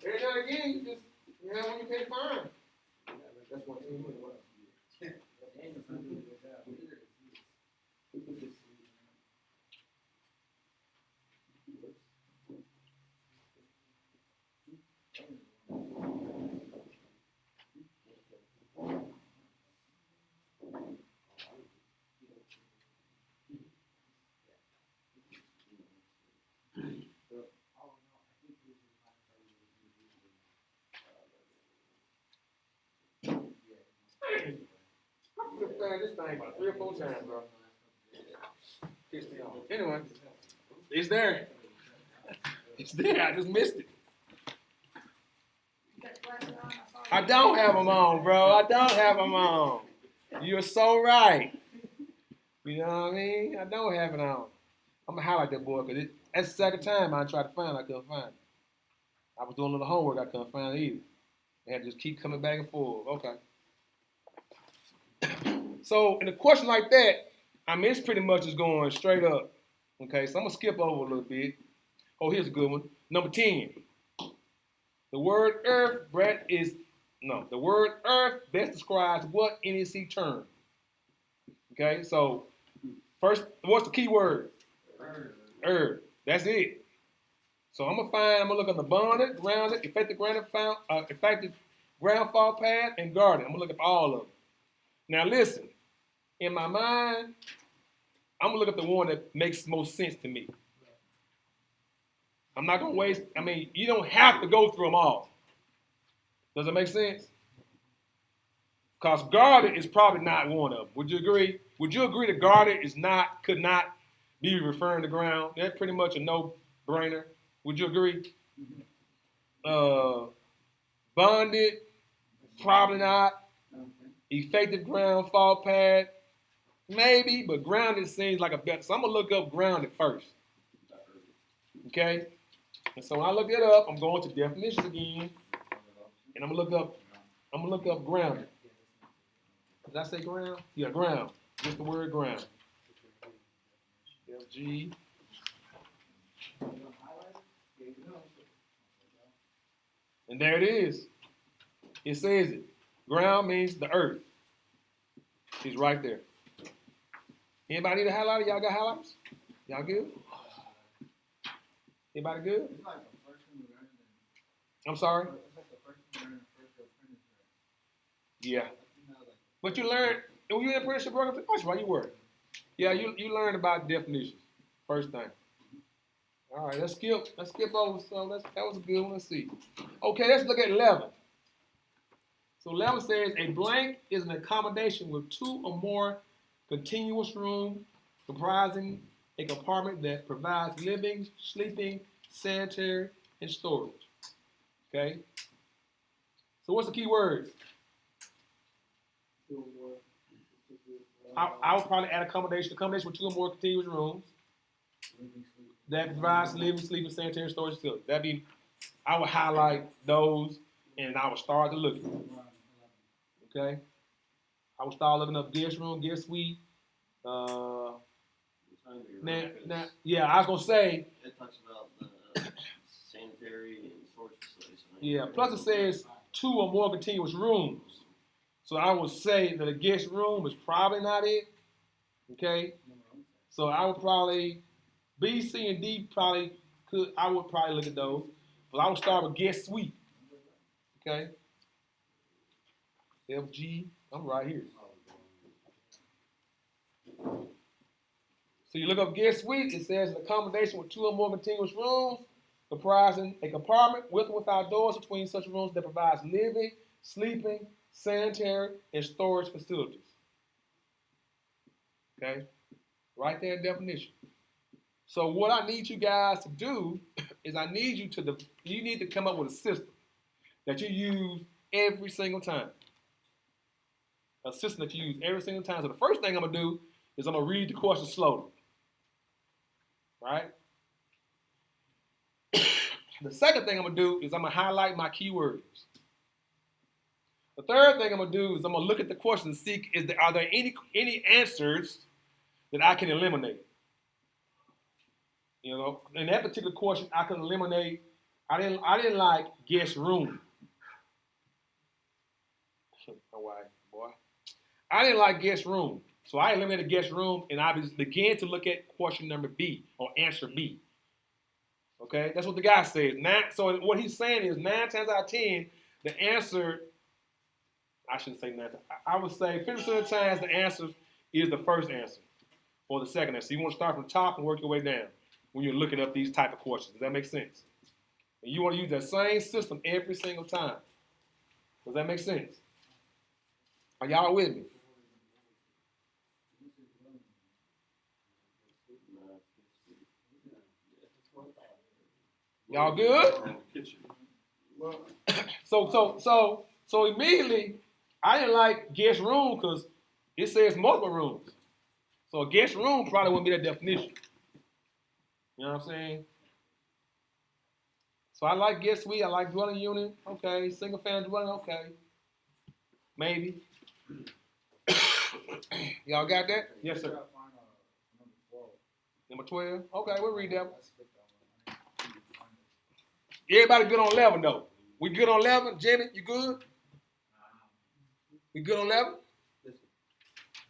Every now and again, you have one you can't find. That's one thing. I've played this thing about 3 or 4 times, bro. Pissed me off. Anyway, it's there. It's there. I just missed it. I don't have them on, bro. I don't have them on. You're so right. You know what I mean? I don't have it on. I'm gonna highlight that boy because that's the second time I tried to find it. I couldn't find it. I was doing a little homework. I couldn't find it either. I had to just keep coming back and forth. Okay. So in a question like that, I mean, it's pretty much just going straight up. Okay, so I'm gonna skip over a little bit. Oh, here's a good one. Number 10. The word earth, Brett, the word earth best describes what NEC term? Okay, so first, what's the key word? Earth. That's it. So I'm gonna look on the bonded, grounded, effective groundfall path, and guarded. I'm gonna look up all of them. Now listen, in my mind, I'm gonna look up the one that makes most sense to me. I'm not gonna waste. I mean, you don't have to go through them all. Does that make sense? Because guarded is probably not one of them. Would you agree? Would you agree that guarded could not be referring to ground? That's pretty much a no-brainer. Would you agree? Bonded, probably not. Effective ground, fall pad, maybe, but grounded seems like a better. So I'm gonna look up grounded first. Okay? And so when I look it up, I'm going to definitions again, and I'm gonna look up grounded. Did I say ground? Yeah, ground. Just the word ground. FG. And there it is. It says it. Ground means the earth. It's right there. Anybody need a highlighter? Y'all got highlighters? Y'all good? Anybody good? I'm sorry? Yeah. But you learned, when you in apprenticeship program, that's why you were. Yeah, you learned about definitions. First thing. All right, let's skip over. So that was a good one. Let's see. Okay, let's look at 11. So 11 says a blank is an accommodation with two or more continuous rooms comprising a compartment that provides living, sleeping, sanitary, and storage. Okay? So what's the key words? I would probably add accommodation with two or more continuous rooms that provides living, sleeping, sanitary, and storage facilities. I would highlight those and I would start to look. Okay? I would start looking up guest room, guest suite. Now, yeah, I was gonna say. It talks about the sanitary and storage facilities. Yeah. Plus, it says two or more continuous rooms. So I would say that a guest room is probably not it. Okay. So I would probably B, C, and D probably could. I would probably look at those, but I would start with guest suite. Okay. FG. I'm right here. So you look up guest suite, it says an accommodation with two or more continuous rooms comprising a compartment with or without doors between such rooms that provides living, sleeping, sanitary, and storage facilities. Okay? Right there in definition. So what I need you guys to do is you need to come up with a system that you use every single time. A system that you use every single time. So the first thing I'm going to do is I'm going to read the question slowly. Right? The second thing I'm going to do is I'm going to highlight my keywords. The third thing I'm going to do is I'm going to look at the question and see are there any answers that I can eliminate. You know, in that particular question, I can eliminate. I didn't like guest room. Oh, why, boy? I didn't like guest room, so I eliminated guest room, and I began to look at question number B or answer B. Okay, that's what the guy says. So what he's saying is 9 times out of 10, the answer. I shouldn't say 9 times. I would say 50% of the times the answer is the first answer or the second answer. So you want to start from the top and work your way down when you're looking up these type of questions. Does that make sense? And you want to use that same system every single time. Does that make sense? Are y'all with me? Y'all good? So immediately, I didn't like guest room because it says multiple rooms. So a guest room probably wouldn't be that definition. You know what I'm saying? So I like guest suite. I like dwelling unit. Okay. Single family dwelling. Okay. Maybe. Y'all got that? Yes, sir. Number 12. Okay, we'll read that one. Everybody good on 11 though. We good on 11? Jimmy, you good? We good on 11?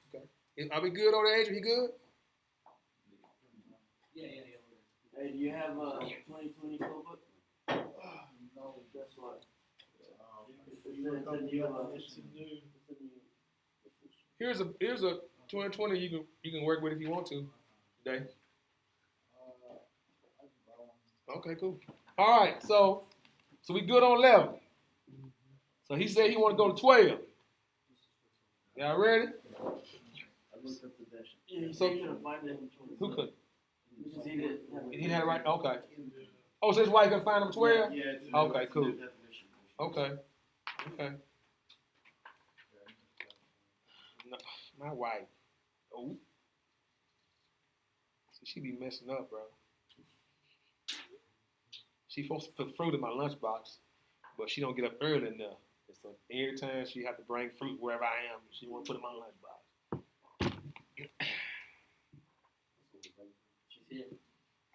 Okay. Are we good on the age? Are you good? Yeah. Hey, do you have a 2020 codebook? No, guess what? Here's a 2020 you can work with if you want to today. Okay, cool. All right, so we good on 11. So he said he want to go to 12. Y'all ready? I looked up the definition. Yeah, So- he couldn't find it. Who could? Because he didn't have it. He had it right. Okay. Oh, so that's why he couldn't find number 12. Yeah, it's Okay, it's cool. new definition. Okay. Okay. No, my wife. Oh. See, she be messing up, bro. She supposed to put fruit in my lunchbox, but she don't get up early enough. And so every time she have to bring fruit wherever I am, she want to put it in my lunchbox. She's here.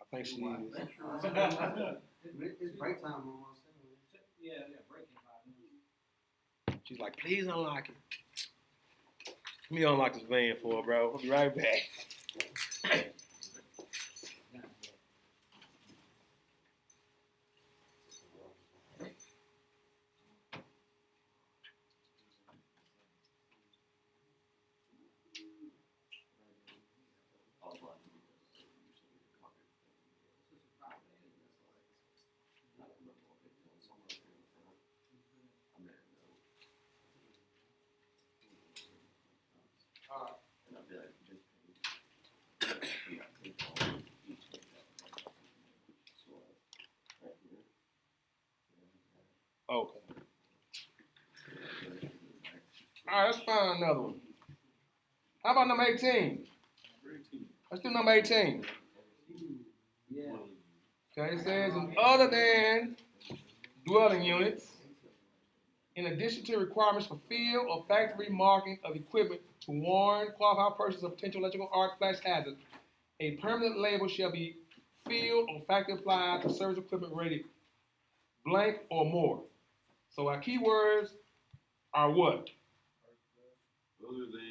I think she is. It's break time almost. Yeah, break in 5 minutes. She's like, please unlock it. Let me unlock this van for her, bro. I'll be right back. And I'd be like, just Okay. All right, let's find another one. How about number 18? Let's do number 18. Yeah. Okay, it says, and other than dwelling units, in addition to requirements for field or factory marking of equipment to warn qualified persons of potential electrical arc flash hazard, a permanent label shall be field or factory applied to service equipment rated blank or more. So our keywords are what?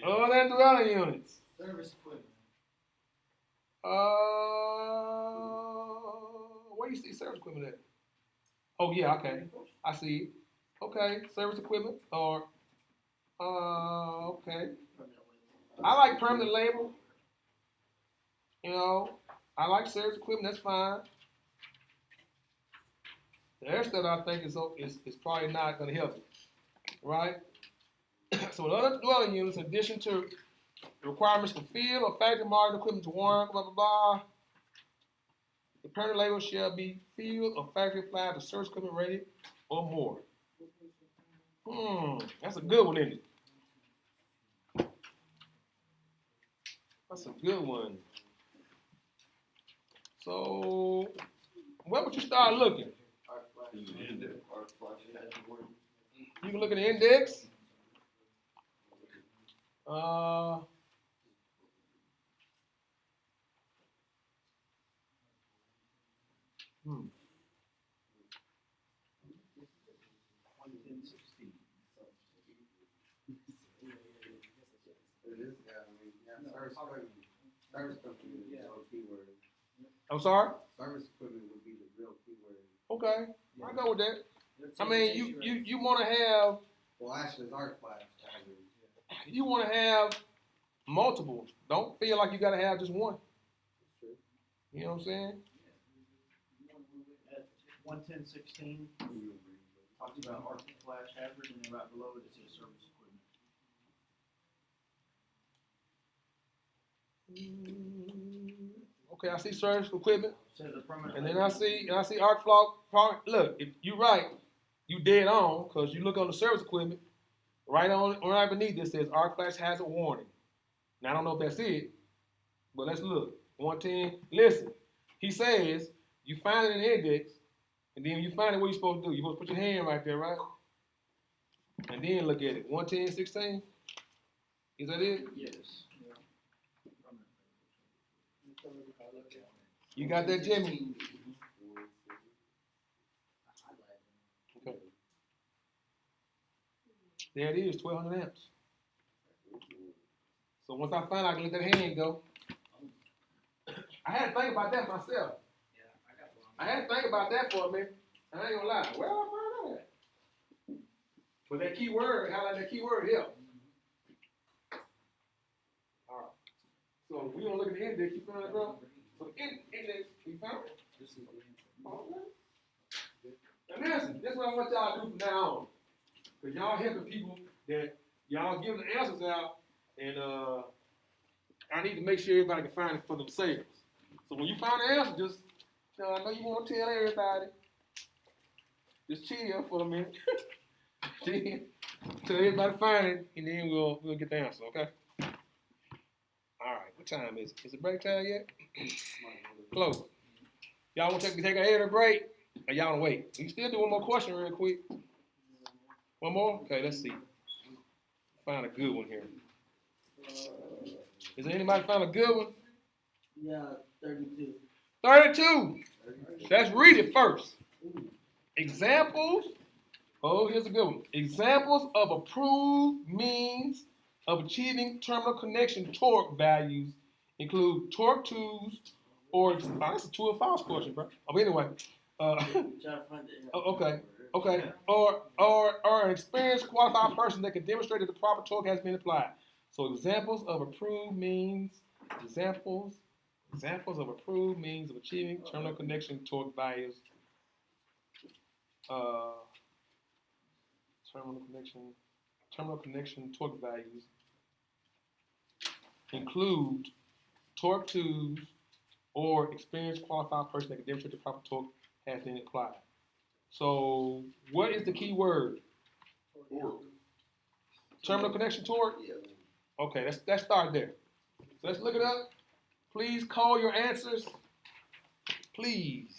Other than dwelling units. Service equipment. Where you see service equipment at? Oh yeah, okay. I see it. Okay, service equipment or okay. I like permanent label. You know, I like service equipment, that's fine. The rest of it I think is probably not gonna help you. Right? So the other dwelling units, in addition to the requirements for field or factory marking equipment to warrant, blah, blah, blah. The permanent label shall be field or factory applied to service equipment rated or more. That's a good one, isn't it? That's a good one. So, where would you start looking? Arc flash has warning. You can look at the index. Service equipment is the real keyword. I'm sorry? Service equipment would be the real keyword. Okay, I go with that. I mean, you want to have. Well, actually, it's arc flash. You want to have multiple. Don't feel like you got to have just one. You know what I'm saying? 11016 talks about arc flash hazard, and then right below it says service equipment. Okay, I see service equipment, So the permanent. and then I see arc flash. Look, if you're right, you dead on because you look on the service equipment. Right beneath this says arc flash hazard warning. Now I don't know if that's it, but let's look. 110. Listen, he says you find it in the index, and then you find it. What you supposed to do? You supposed to put your hand right there, right? And then look at it. 110:16. Is that it? Yes. You got that, Jimmy? Okay. There it is, 1200 amps. So once I find out, I can let that hand go. I had to think about that myself. I had to think about that for a minute. I ain't gonna lie. Where did I find that at? But that key word, highlight that key word here. All right. So we gonna look at the index. You found it, bro? So the index, you found it? This is the answer. Now listen, this is what I want y'all to do from now on. Because y'all helping people that y'all giving the answers out, and I need to make sure everybody can find it for themselves. So when you find the answer, just, I know you want to tell everybody. Just chill for a minute. Chill. Till everybody find it, and then we'll get the answer, okay? All right, what time is it? Is it break time yet? Close. Y'all want to take a head or break? Or y'all want to wait? We can still do one more question real quick. One more? Okay, let's see. Find a good one here. Is there anybody found a good one? Yeah, 32. 32. Let's read it first. Examples. Oh, here's a good one. Examples of approved means of achieving terminal connection torque values include torque tubes or, that's a true or false question, bro. Oh, anyway. Okay. Or an experienced qualified person that can demonstrate that the proper torque has been applied. So examples of approved means, examples of approved means of achieving terminal connection torque values. Terminal connection torque values include torque tubes or experienced qualified person that can demonstrate the proper torque has been applied. So what is the key word? Torque. Terminal connection torque? Okay, let's start there. So let's look it up. Please call your answers. Please.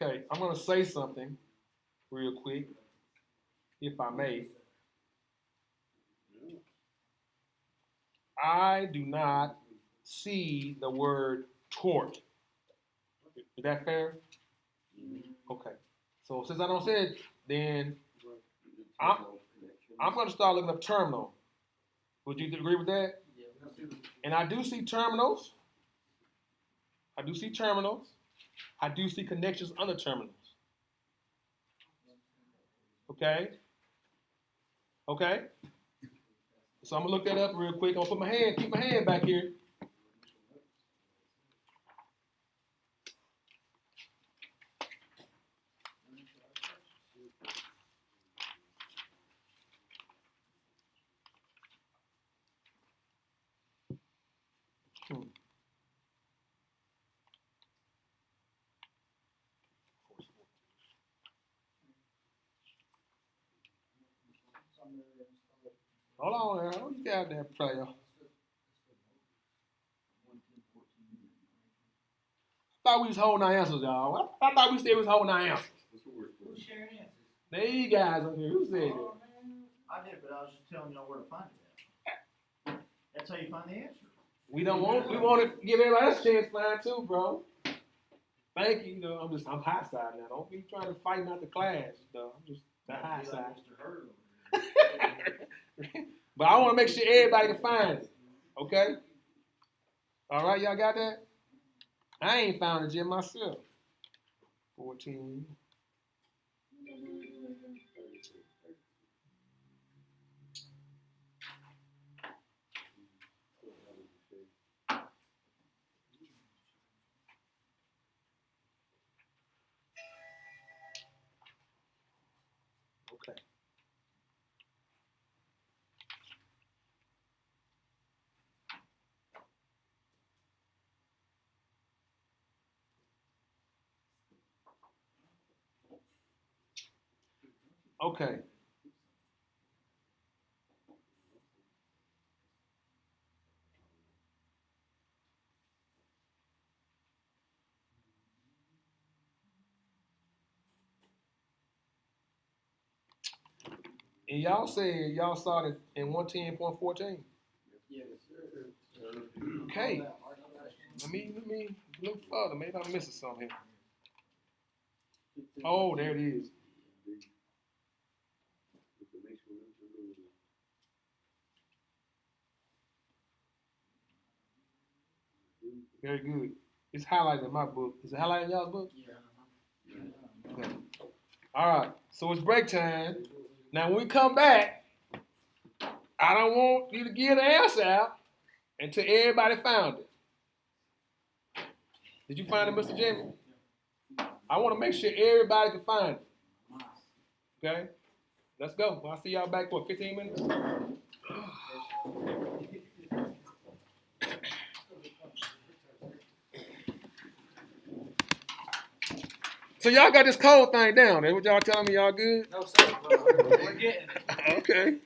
Okay, I'm going to say something real quick, if I may. I do not see the word torque. Is that fair? Okay. So since I don't see it, then I'm going to start looking up terminal. Would you agree with that? And I do see terminals. I do see connections under terminals. Okay? So I'm going to look that up real quick. I'm going to keep my hand back here. Hold on there. What you got there, player? I thought we was holding our answers, y'all. I thought we said we was holding our answers. Who's sharing answers? There you guys up here. Who said that? I did, but I was just telling y'all where to find it at. That's how you find the answer. We want to give everybody else a chance to find too, bro. Thank you. I'm high side now. Don't be trying to fight out the class, though. I'm just the high side. But I want to make sure everybody can find it. Okay? All right, y'all got that? I ain't found it yet myself. 14. Okay. Okay. And y'all said y'all saw it in 110.14. Yes, sir. Okay. Let me look further. Maybe I'm missing something here. Oh, there it is. Very good. It's highlighted in my book. Is it highlighted in y'all's book? Yeah. Okay. All right. So it's break time. Now when we come back, I don't want you to give the answer out until everybody found it. Did you find it, Mr. Jimmy? I want to make sure everybody can find it. Okay? Let's go. I'll see y'all back for 15 minutes. So y'all got this code thing down. That's what y'all telling me y'all good? No, sir. We're getting it. Okay.